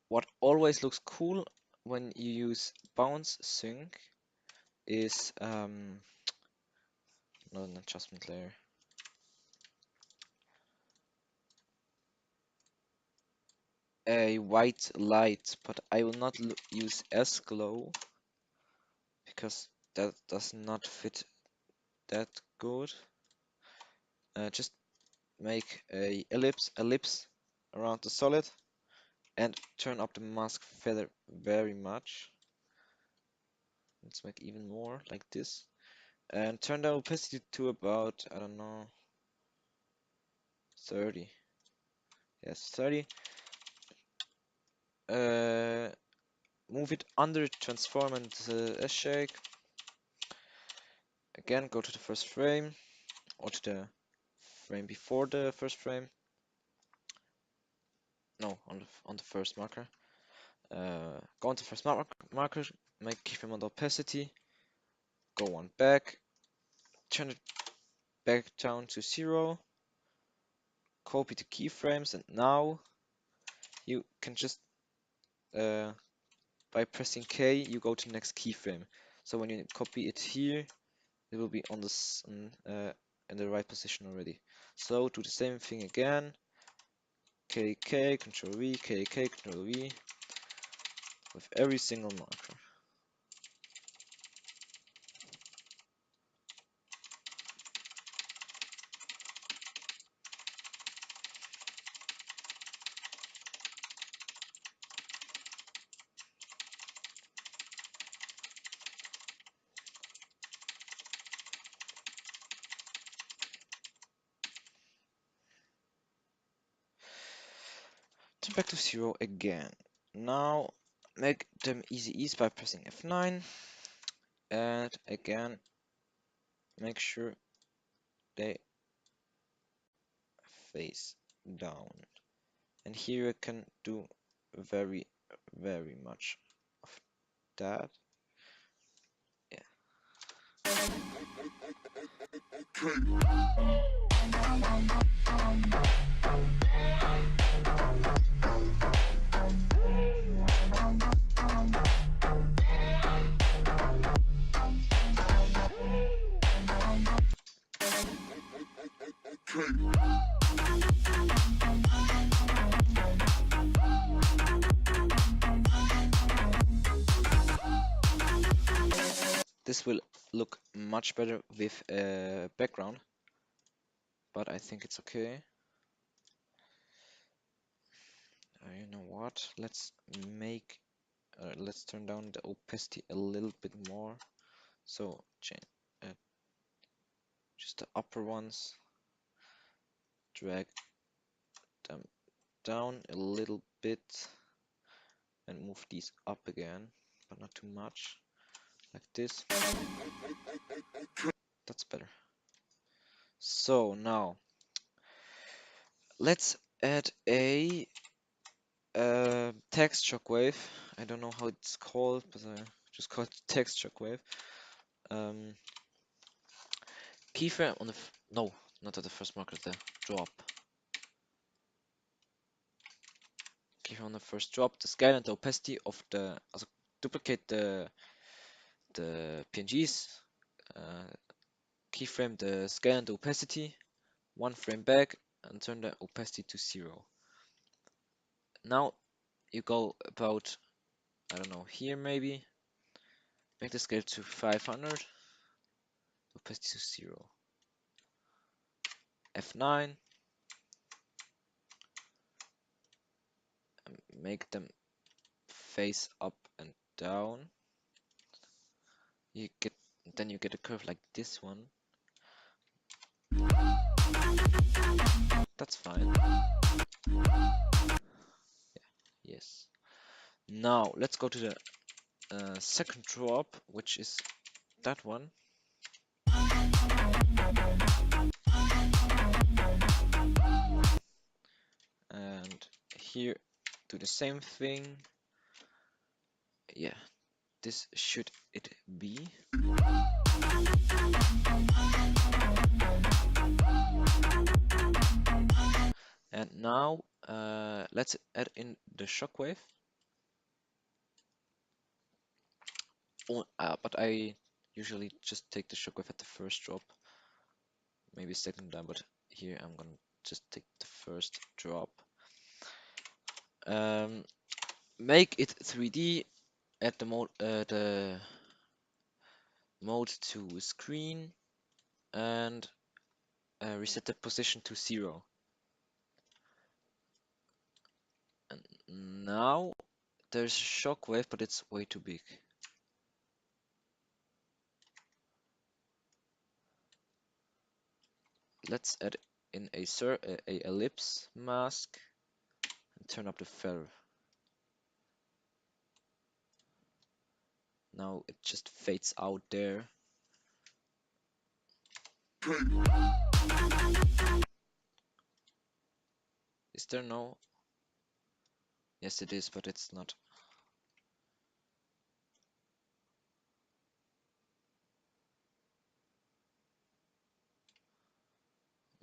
What always looks cool when you use bounce sync is not an adjustment layer. A white light, but I will not use S-glow because that does not fit that good. Just make a ellipse around the solid and turn up the mask feather very much. Let's make even more like this, and turn the opacity to about, I don't know, 30. Yes, 30. Move it under transform and S-shake. Again, go to the first frame or to the frame before the first frame. No, on the first marker. Go on to first marker, make keyframe on the opacity. Go one back, turn it back down to 0. Copy the keyframes, and now you can just by pressing K, you go to the next keyframe. So when you copy it here, it will be on this in the right position already. So do the same thing again. KK, Control V, KK, Control V, with every single marker. Turn back to 0 again. Now make them easy by pressing F9, and again make sure they face down. And here I can do very much of that. Yeah. This will look much better with a background, but I think it's okay. You know what? Let's turn down the opacity a little bit more. So just the upper ones, drag them down a little bit and move these up again, but not too much, like this. That's better. So now let's add a text shockwave. I don't know how it's called, but I just call it text shockwave. Keyframe on the no, not at the first marker, the drop. Keyframe on the first drop. The scale and the opacity of the duplicate the PNGs. Keyframe the scale and the opacity. One frame back and turn the opacity to 0. Now you go about, I don't know, here maybe. Make the scale to 500. Opacity to 0. F9. And make them face up and down. Then you get a curve like this one. That's fine. Yeah, yes. Now let's go to the second drop, which is that one. And here do the same thing. Yeah, this should it be. And now let's add in the shockwave. But I usually just take the shockwave at the first drop, maybe second time, but here I'm gonna just take the first drop. Make it 3D. Add the mode to screen and reset the position to 0. And now there's a shockwave, but it's way too big. Let's add in a ellipse mask and turn up the feather. Now it just fades out there. Is there no? Yes, it is, but it's not.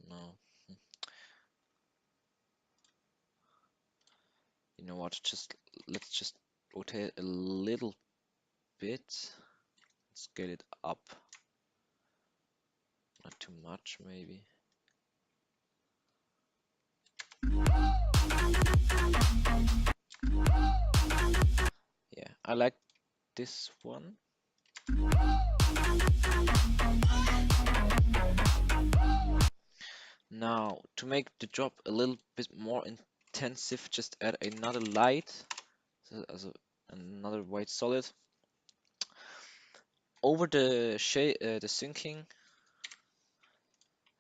No. You know what? Let's just rotate a little bit. Scale it up. Not too much, maybe. Yeah, I like this one. Now, to make the drop a little bit more intensive, just add another light, another white solid over the shade, the sinking,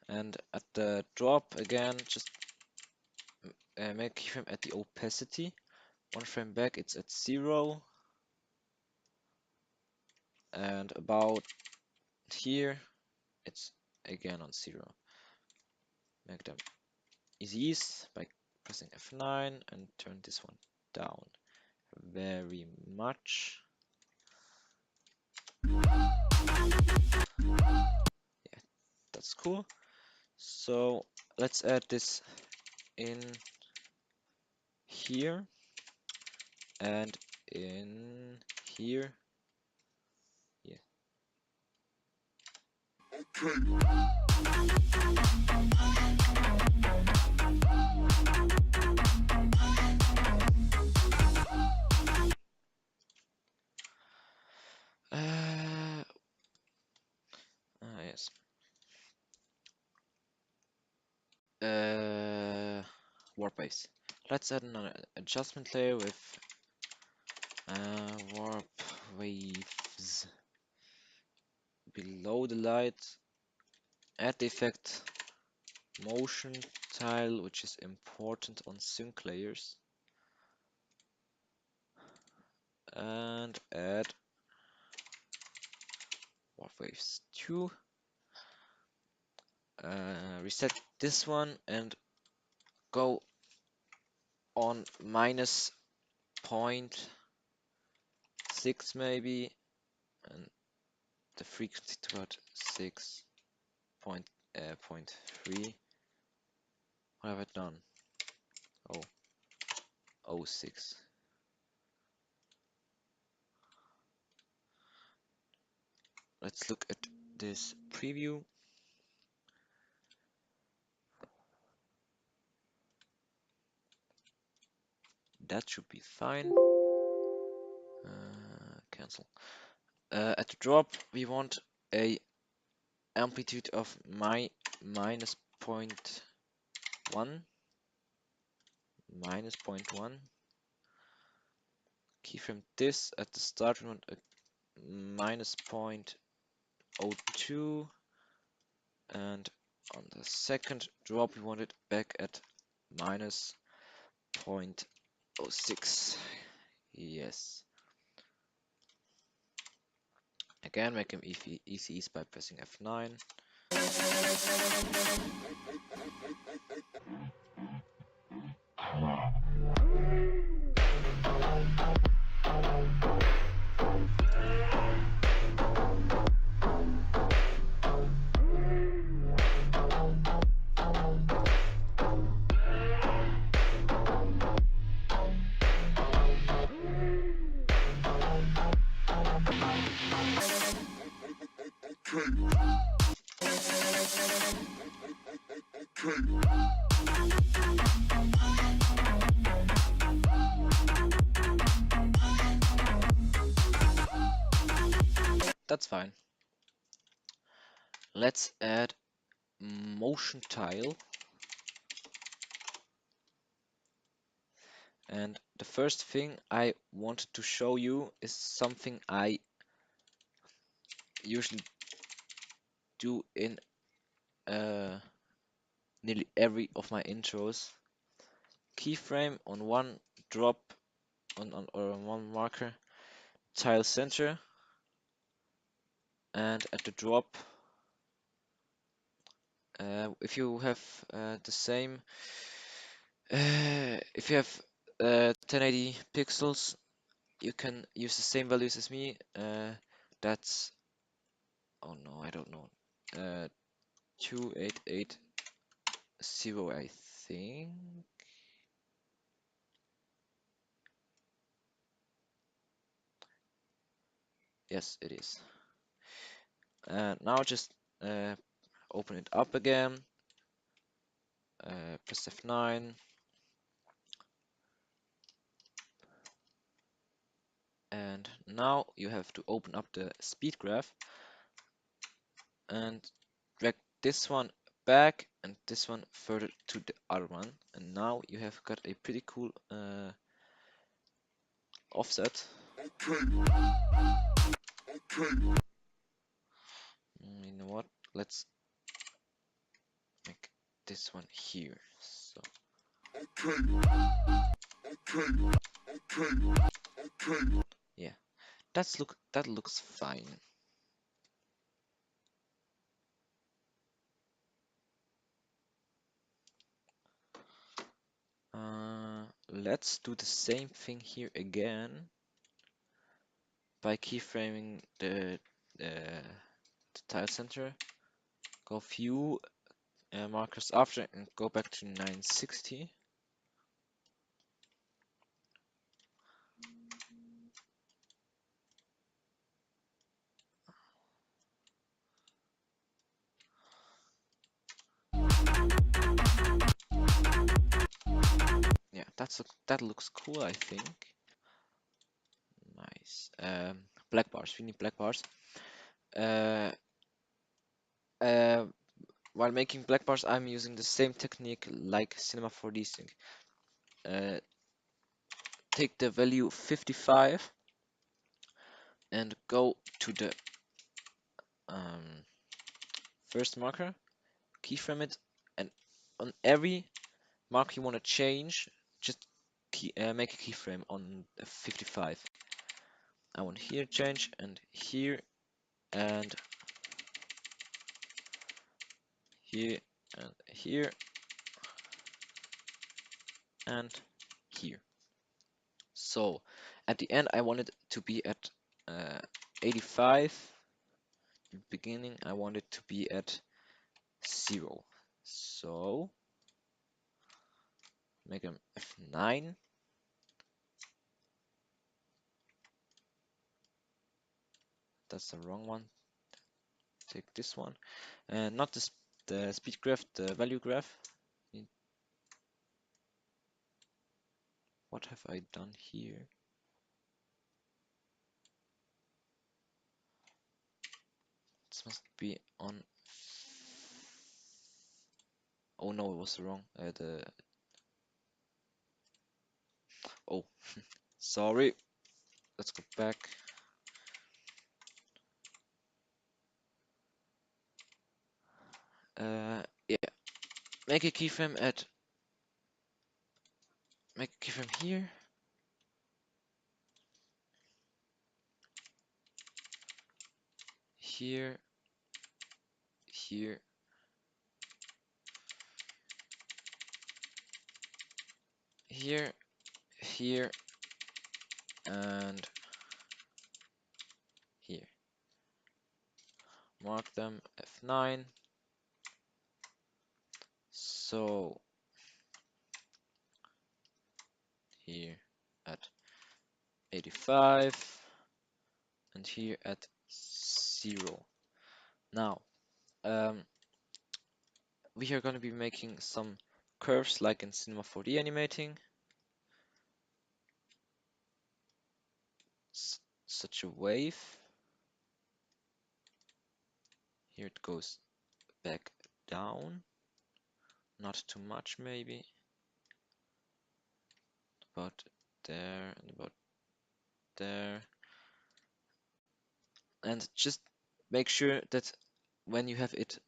and at the drop again, just make keyframe at the opacity. One frame back, it's at 0, and about here, it's again on 0. Make them easy ease by pressing F9 and turn this one down very much. Yeah, that's cool. So let's add this in here and in here. Yeah. Yes. Warp base. Let's add an adjustment layer with warp waves below the light. Add the effect motion tile, which is important on sync layers, and add warp waves 2. Reset this one and go on minus 0.6 maybe, and the frequency to about 6.3. What have I done? Oh, 0.06. Let's look at this preview. That should be fine. Cancel. At the drop, we want a amplitude of minus 0.1. Minus 0.1. Keyframe this at the start, we want a minus 0.02. And on the second drop, we want it back at minus 0.06. Yes. Again, make them easy by pressing F9. That's fine. Let's add motion tile. And the first thing I wanted to show you is something I usually do in nearly every of my intros. Keyframe on one drop or on one marker, tile center, and at the drop, if you have the same, if you have 1080 pixels, you can use the same values as me. That's, oh no, I don't know, 2880, I think. Yes, it is. Now just open it up again. Press F9. And now you have to open up the speed graph and drag this one back and this one further to the other one. And now you have got a pretty cool offset. You know what? Let's make this one here. So yeah, that looks fine. let's do the same thing here again by keyframing the tile center. Go few markers after and go back to 960. Yeah, that looks cool, I think. Nice. Black bars. We need black bars. Uh, uh, while making black bars, I'm using the same technique like Cinema 4D sync. Take the value 55 and go to the first marker, keyframe it, and on every mark you want to change, just make a keyframe on 55. I want here change and here and here and here and here. So at the end I want it to be at 85. In the beginning I want it to be at 0. So make them F9. That's the wrong one. Take this one. And not the speed graph, the value graph. What have I done here? This must be on. Oh no, it was wrong. Oh, sorry. Let's go back. Yeah. Make a keyframe here. Here. Here. Here. Here. And here. Mark them F9. So here at 85 and here at 0. Now we are going to be making some curves like in Cinema 4D animating. Such a wave. Here it goes back down. Not too much maybe. About there and about there. And just make sure that when you have it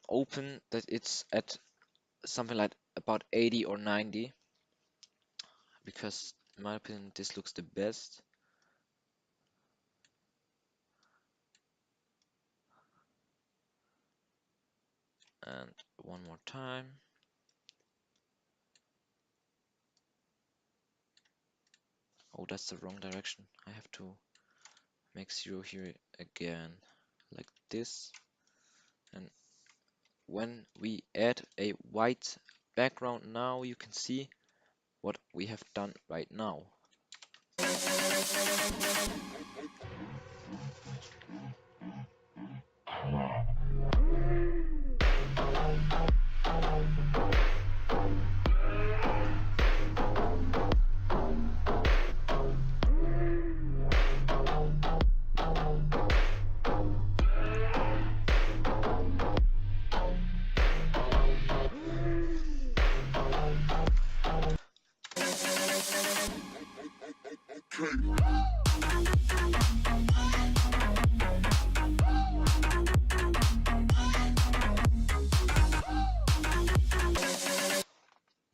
open, that it's at something like about 80 or 90, because in my opinion this looks the best. And one more time. Oh, that's the wrong direction. I have to make 0 here again, like this. And when we add a white background now, you can see what we have done right now.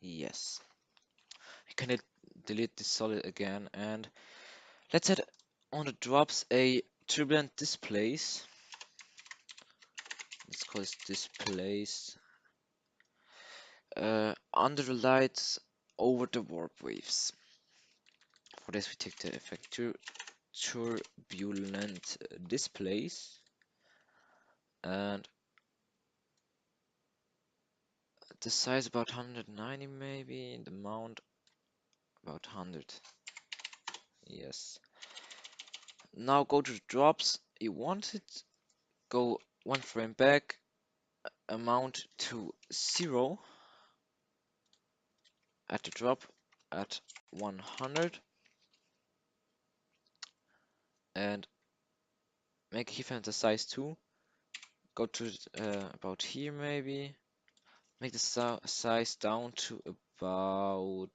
Yes. I can delete this solid again, and let's add on the drops a turbulent displace. Let's call this displace. under the lights over the warp waves. For this we take the effect turbulent displays, and the size about 190 maybe, the mount about 100. Yes. Now go to the drops. You want it, go one frame back, amount to 0 at the drop at 100, and make keyframe the size 2. Go to about here maybe. Make the size down to about,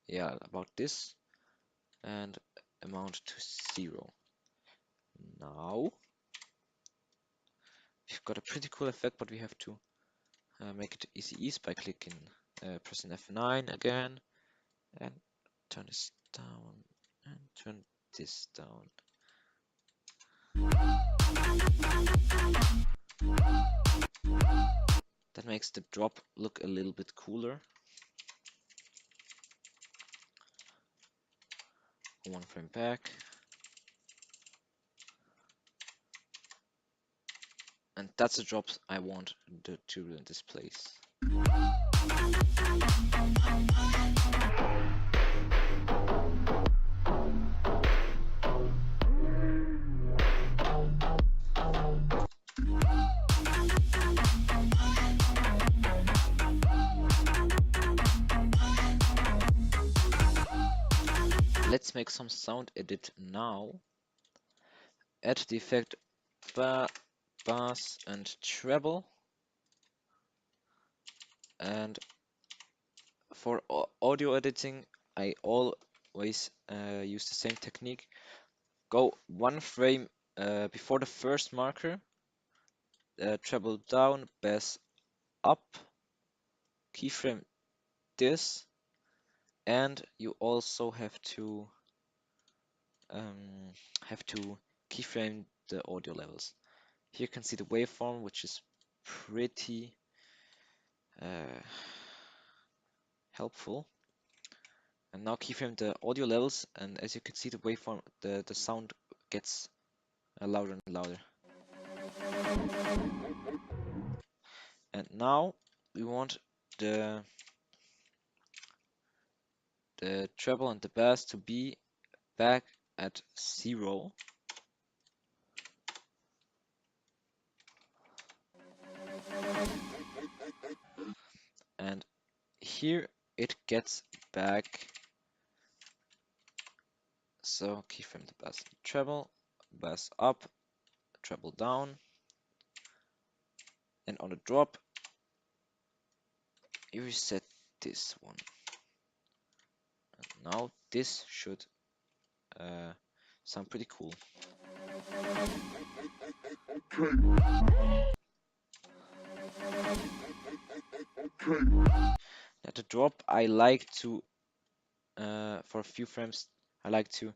yeah, about this, and amount to 0. Now we've got a pretty cool effect, but we have to make it easy by clicking, pressing F9 again, and turn this down and turn this down. That makes the drop look a little bit cooler. One frame back. And that's the drops I want the turbulent displays. Let's make some sound edit now. Add the effect bass and treble. And for audio editing, I always use the same technique. Go one frame before the first marker, treble down, bass up, keyframe this, and you also have to keyframe the audio levels. Here you can see the waveform, which is pretty helpful. And now keyframe the audio levels, and as you can see the waveform, the sound gets louder and louder. And now we want the treble and the bass to be back at 0. And here it gets back. So keyframe the bass and treble, bass up, treble down, and on the drop you reset this one. And now this should sound pretty cool. At the drop I like to, for a few frames, I like to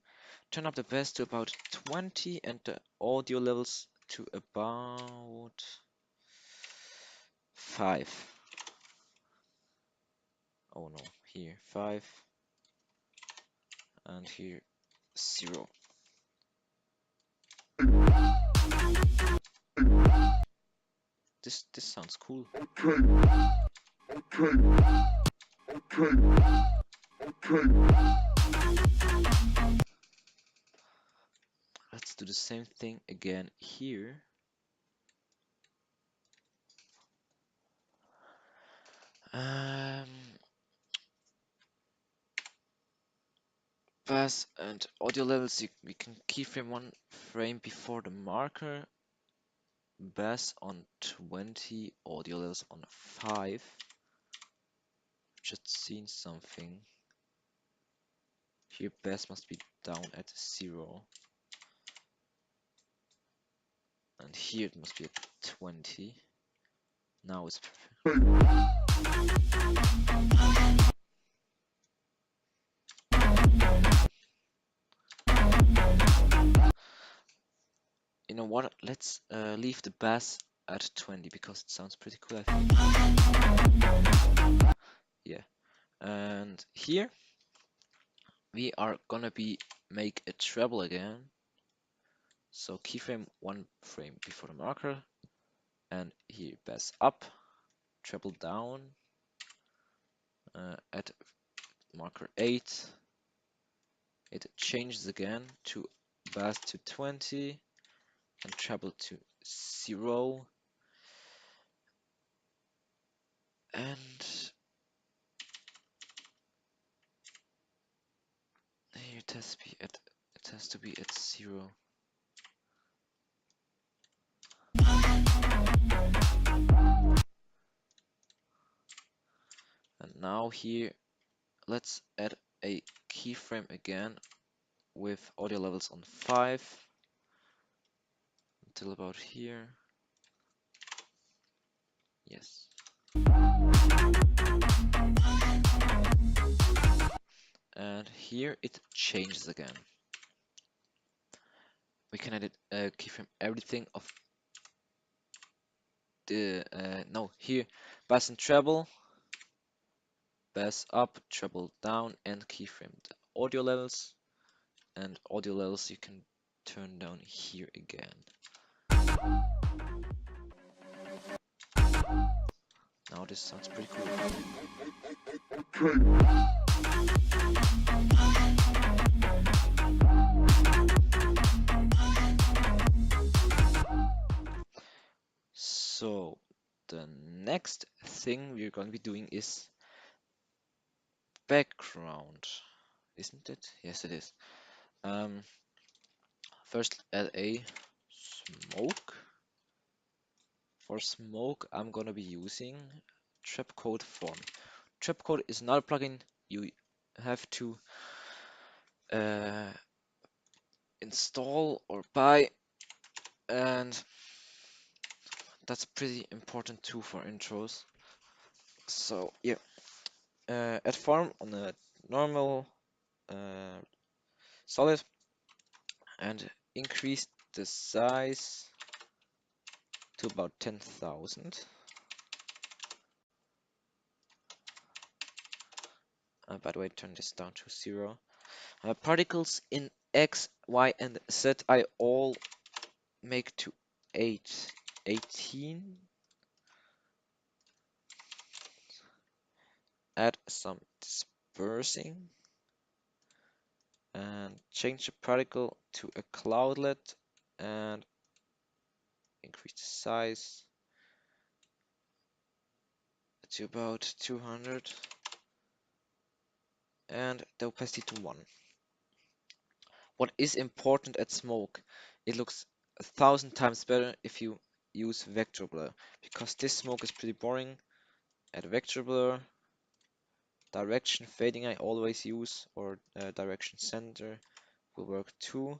turn up the bass to about 20 and the audio levels to about 5. Oh no, here 5 and here 0. This sounds cool. Let's do the same thing again here. Bass and audio levels, we can keyframe one frame before the marker. Bass on 20, audio levels on 5. Just seen something. Here bass must be down at 0. And here it must be at 20. Now it's perfect. You know what? Let's leave the bass at 20 because it sounds pretty cool, I think. Yeah. And here we are gonna make a treble again. So keyframe one frame before the marker, and here bass up, treble down, at marker 8, it changes again to bass to 20 and treble to 0, and here it has to be at 0. And now here let's add a keyframe again with audio levels on 5 until about here. Yes. And here it changes again. We can edit keyframe everything of the no, here bass and treble, bass up, treble down, and keyframe the audio levels, and audio levels you can turn down here again. Now this sounds pretty cool. So the next thing we're going to be doing is background, isn't it? Yes, it is. First add a smoke. For smoke, I'm gonna be using trapcode form. Trapcode is not a plugin you have to install or buy, and that's pretty important too for intros. So yeah, add form on a normal solid and increase the size to about 10,000. By the way, turn this down to 0. Particles in X, Y, and Z I all make to 18. Add some dispersing and change the particle to a cloudlet and increase the size to about 200 and the opacity to 1. What is important at smoke? It looks 1,000 times better if you use vector blur, because this smoke is pretty boring. Add vector blur, direction fading I always use, or direction center will work too.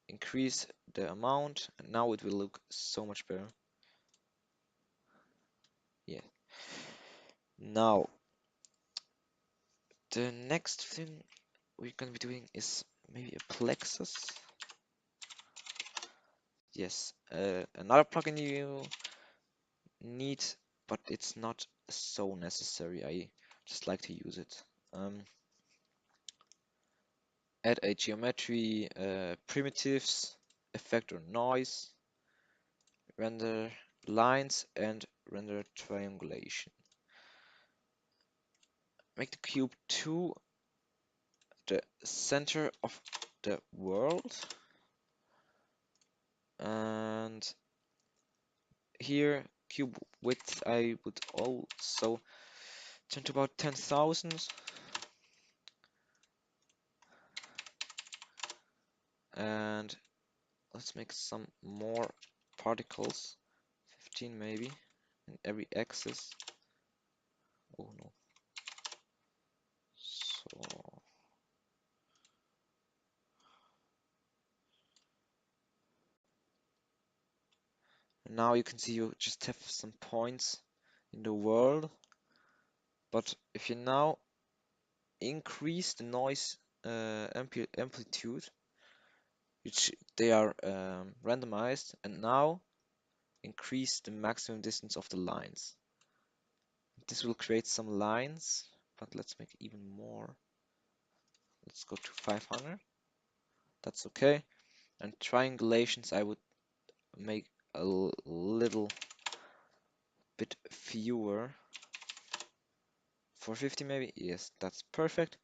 Increase the amount, and now it will look so much better. Yeah. Now, the next thing we're gonna be doing is maybe a plexus. Yes, another plugin you need, but it's not so necessary. I just like to use it. Add a geometry, primitives, effect or noise, render lines, and render triangulation. Make the cube 2 the center of the world, and here cube width I would also turn to about 10,000, and let's make some more particles, 15 maybe, in every axis. Oh no. So now you can see you just have some points in the world, but if you now increase the noise amplitude, which they are randomized, and now increase the maximum distance of the lines. This will create some lines, but let's make even more. Let's go to 500. That's okay. And triangulations I would make a little bit fewer. 450 maybe? Yes, that's perfect.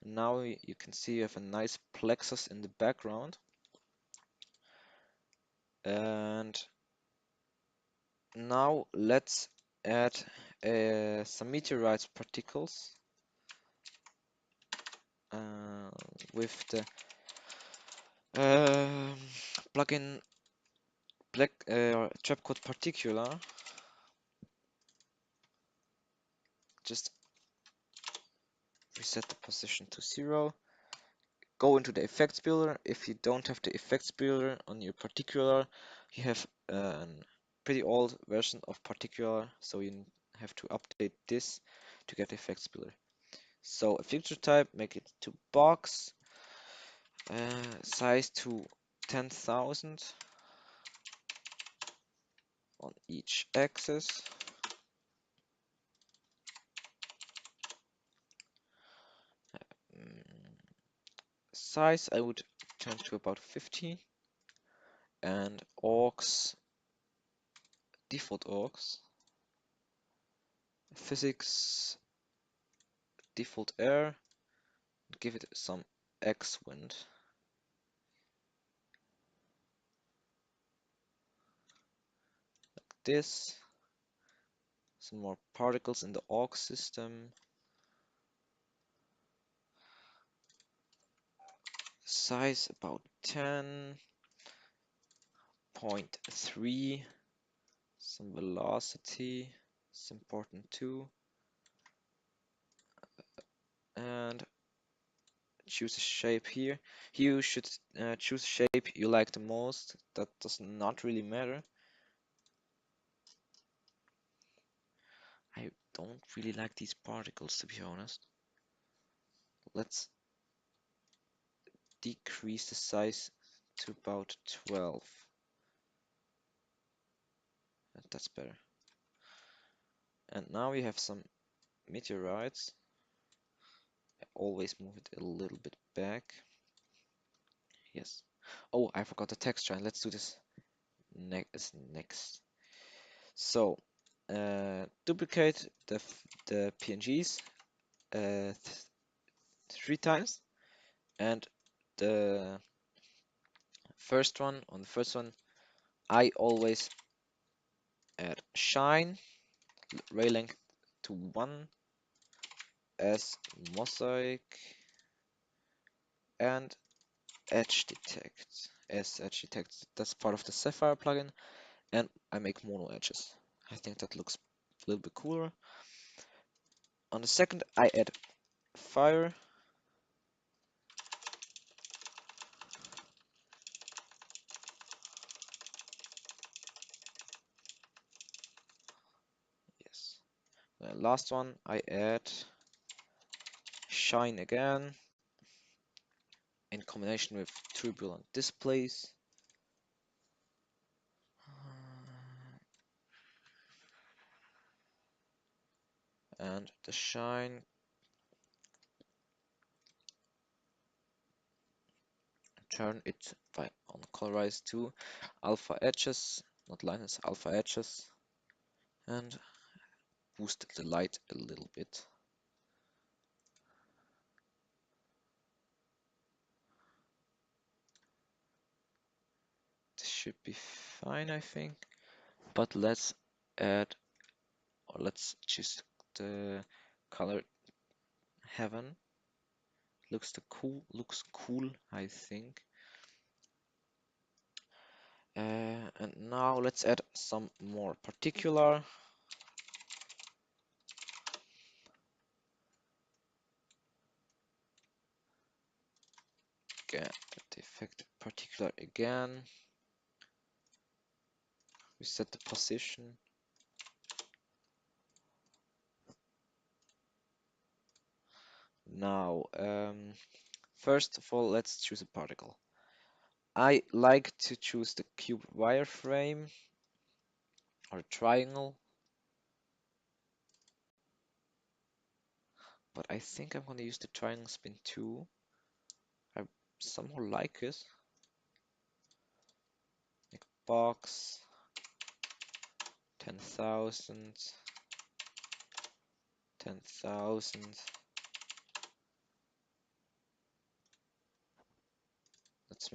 Now you can see you have a nice plexus in the background. And now let's add some meteorites particles with the plugin trapcode particular. Just reset the position to 0. Go into the effects builder. If you don't have the effects builder on your particular, you have a pretty old version of particular, so you have to update this to get the effects builder. So a filter type, make it to box, size to 10,000 on each axis. Size I would turn to about 50, and aux, default aux, physics, default air, give it some X wind. Like this. Some more particles in the aux system. Size about 10.3. Some velocity. It's important too. And choose a shape here. You should choose a shape you like the most. That does not really matter. I don't really like these particles, to be honest. Let's decrease the size to about 12. That's better. And now we have some meteorites. I always move it a little bit back. Yes. Oh, I forgot the texture. Let's do this next. So, duplicate the PNGs uh, 3 times, and the first one I always add shine, ray length to 1 as mosaic, and edge detect as edge detect. That's part of the Sapphire plugin, and I make mono edges. I think that looks a little bit cooler. On the second, I add fire. Yes. The last one, I add shine again in combination with turbulent displays. And the shine, turn it by on colorize to alpha edges, not lines, alpha edges, and boost the light a little bit. This should be fine, I think. But let's add, or let's choose the color heaven. Looks cool, I think. And now let's add some more particular. Get the effect particular again. We set the position. Now, first of all, let's choose a particle. I like to choose the cube wireframe. or a triangle. But I think I'm gonna use the triangle spin too. I somehow like it. Like box, 10,000, 10,000. That's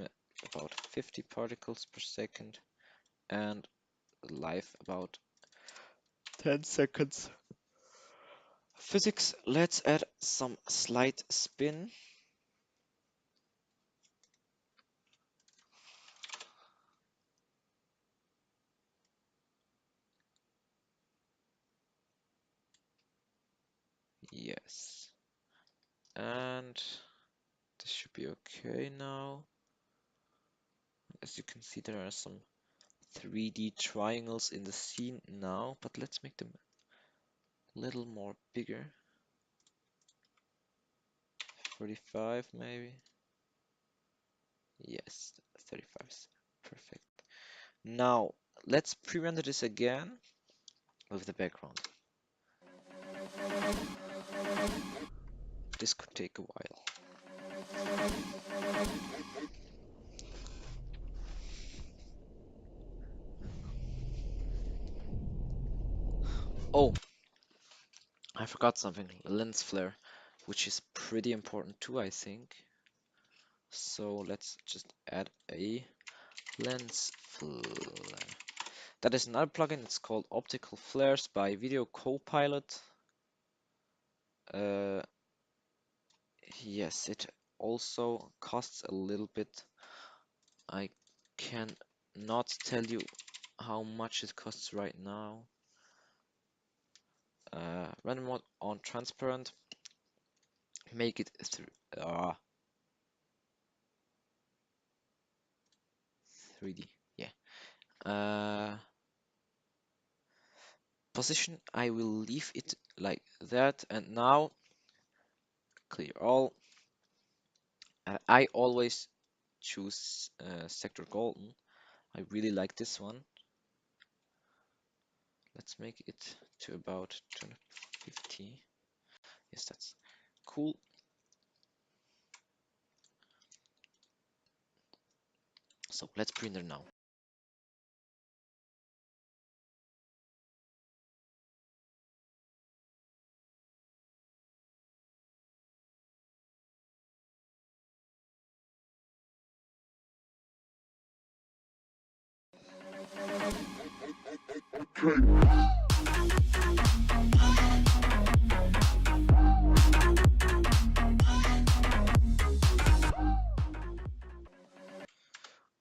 about 50 particles per second, and life about 10 seconds. Physics, let's add some slight spin. Yes. And this should be okay now. As you can see, there are some 3D triangles in the scene now, but let's make them a little more bigger. 35 maybe. Yes, 35 is perfect. Now, let's pre-render this again with the background. This could take a while. Oh, I forgot something. Lens flare, which is pretty important too, I think. So let's just add a lens flare. That is another plugin. It's called Optical Flares by Video Copilot. Yes, it also costs a little bit. I can not tell you how much it costs right now. Random mode on transparent. Make it 3D. Yeah. Position, I will leave it like that, and now clear all. I always choose sector golden. I really like this one. Let's make it to about 250. Yes, that's cool. So let's print it now.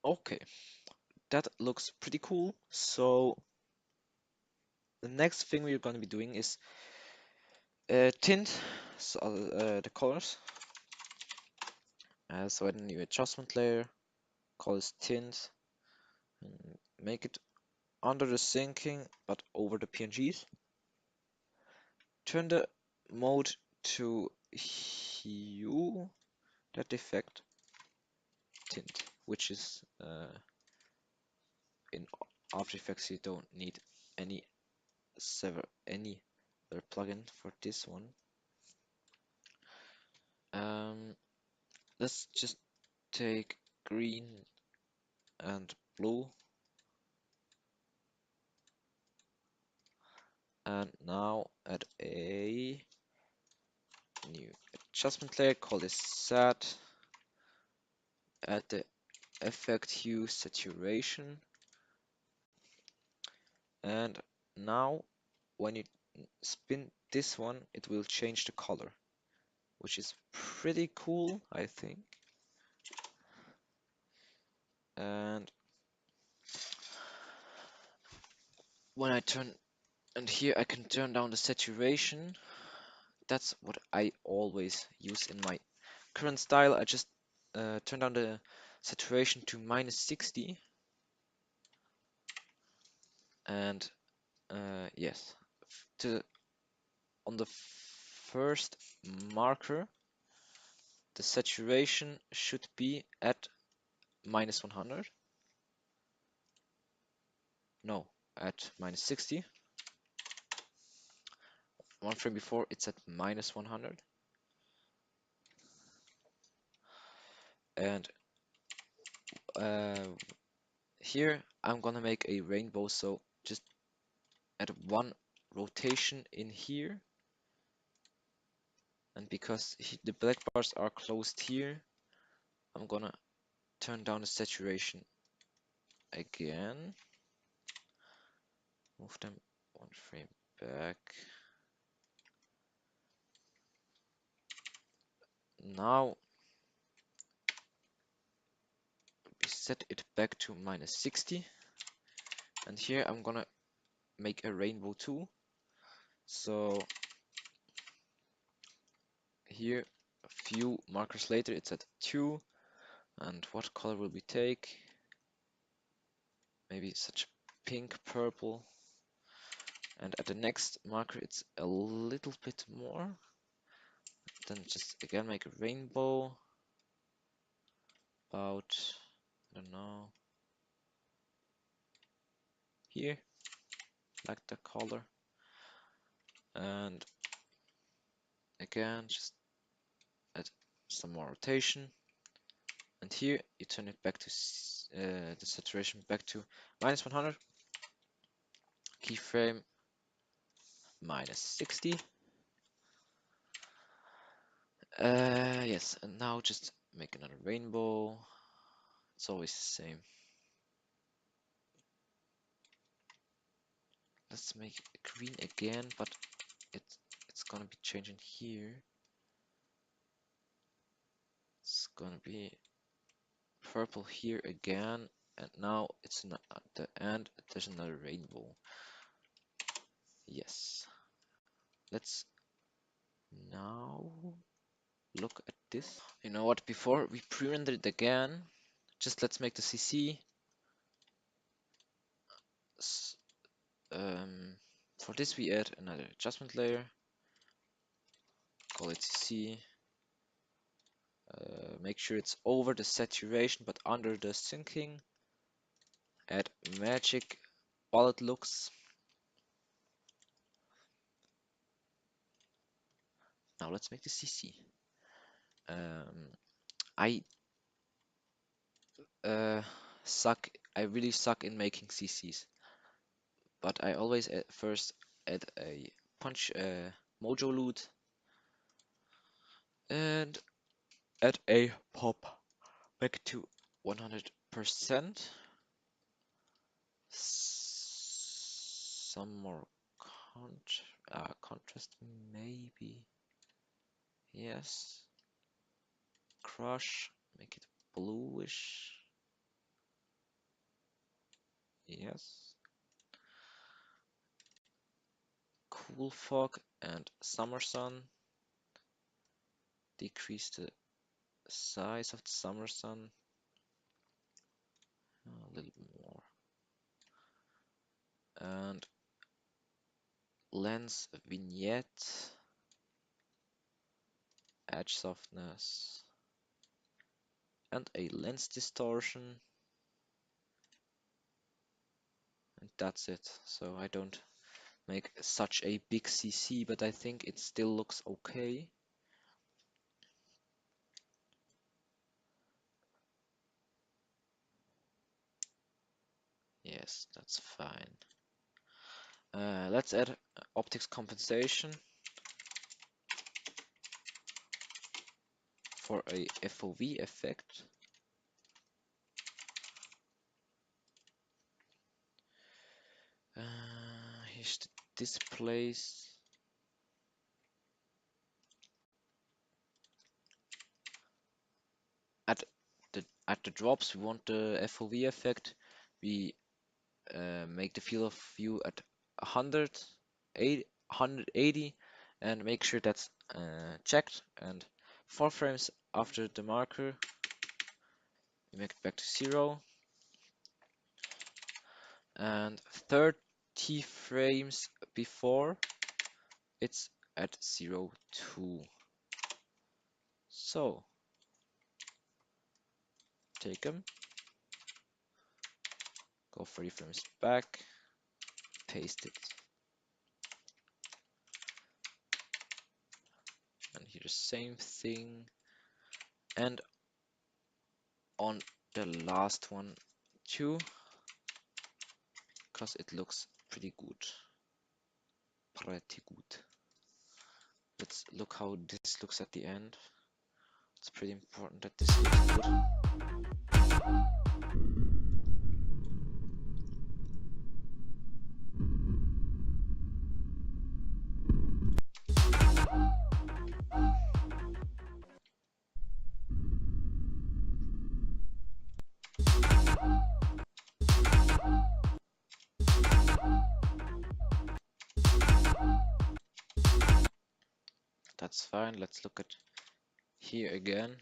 Okay, that looks pretty cool. So the next thing we're going to be doing is tint the colors. So add a new adjustment layer, call this tint, and make it under the syncing but over the PNGs. Turn the mode to hue, that effect tint, which is in After Effects you don't need any any other plugin for this one. Let's just take green and blue, and now add a new adjustment layer, call this set, add the effect hue saturation, and now when you spin this one it will change the color, which is pretty cool, I think. And when I turn, and here I can turn down the saturation. That's what I always use in my current style. I just turn down the saturation to -60, and yes, to on the first marker the saturation should be at -100. No, at -60. One frame before it's at -100. And here I'm gonna make a rainbow, so just add one rotation in here. And because the black bars are closed here, I'm gonna turn down the saturation again. Move them one frame back. Now we set it back to -60. And here I'm gonna make a rainbow too. So here a few markers later it's at 2. And what color will we take? Maybe such pink, purple. And at the next marker it's a little bit more. Then just again make a rainbow. About, I don't know, here, like the color. And again just add some more rotation. And here you turn it back to the saturation back to -100. Keyframe -60. Yes, and now just make another rainbow. It's always the same. Let's make it green again, but it's gonna be changing here. It's gonna be purple here again, and now it's not at the end. There's another rainbow. Yes. Let's now look at this. You know what? Before we pre-render it again, just let's make the CC. For this we add another adjustment layer. Call it CC. Make sure it's over the saturation but under the syncing. Add magic bullet looks. Now let's make the CC. I really suck in making CCs, but I always first add a punch mojo loot and add a pop back to 100%. Some more contrast maybe. Yes. Crush, make it bluish. Yes. Cool fog and summer sun. Decrease the size of the summer sun a little more. And lens vignette, edge softness, and a lens distortion. And that's it. So I don't make such a big CC, but I think it still looks okay. Yes, that's fine. Let's add optics compensation for a FOV effect. Here's the displays. At the drops, we want the FOV effect. We make the field of view at 180 and make sure that's checked. And 4 frames after the marker, we make it back to 0. And 30 frames before, it's at 0.2. So take them, go 30 frames back, paste it. And here the same thing. And on the last one too, because it looks pretty good. Pretty good. Let's look how this looks at the end. It's pretty important that this looks good. That's fine. Let's look at here again.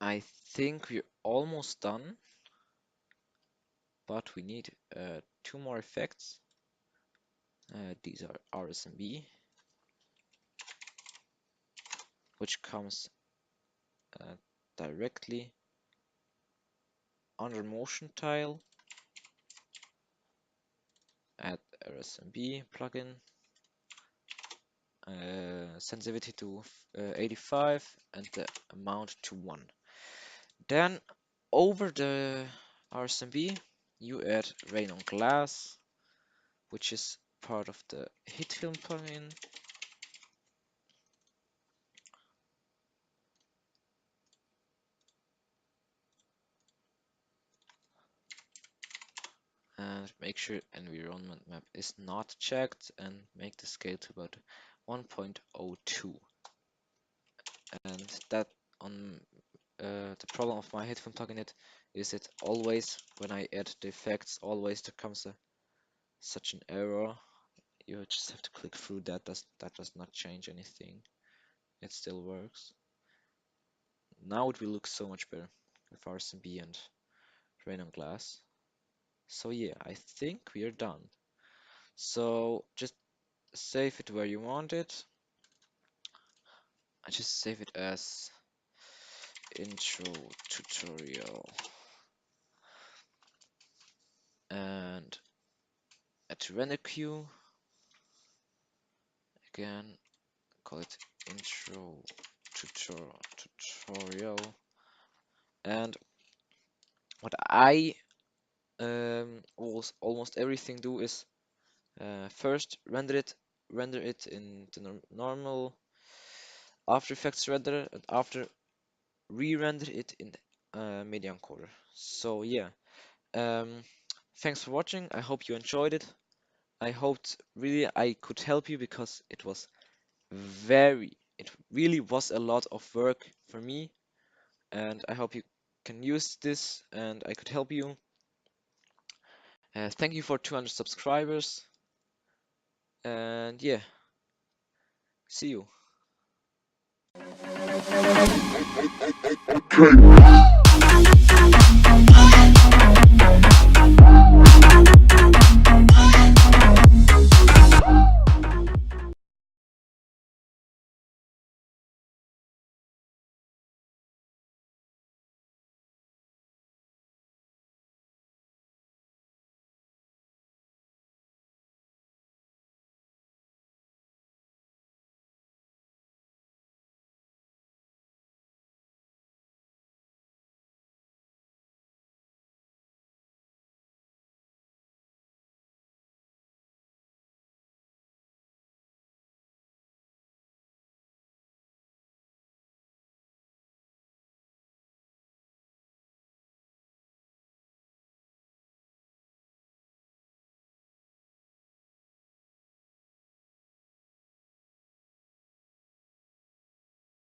I think we're almost done, but we need 2 more effects. These are RSMB, which comes directly under motion tile. Add RSMB plugin, sensitivity to 85 and the amount to 1. Then over the RSMB you add rain on glass, which is part of the hit film plugin. And make sure environment map is not checked and make the scale to about 1.02. And that on the problem of my headphone plugin is it always, when I add the effects, always there comes such an error. You just have to click through that. That does not change anything. It still works. Now it will look so much better with RSMB and rain on glass. So yeah, I think we are done. So just save it where you want it. I just save it as intro tutorial and at render queue again, call it intro tutorial. And what I almost everything do is first render it in the normal After Effects renderer, and after re-render it in media encoder. So yeah, thanks for watching. I hope you enjoyed it. I hoped really I could help you, because it really was a lot of work for me, and I hope you can use this and I could help you. Thank you for 200 subscribers, and yeah, see you. Okay.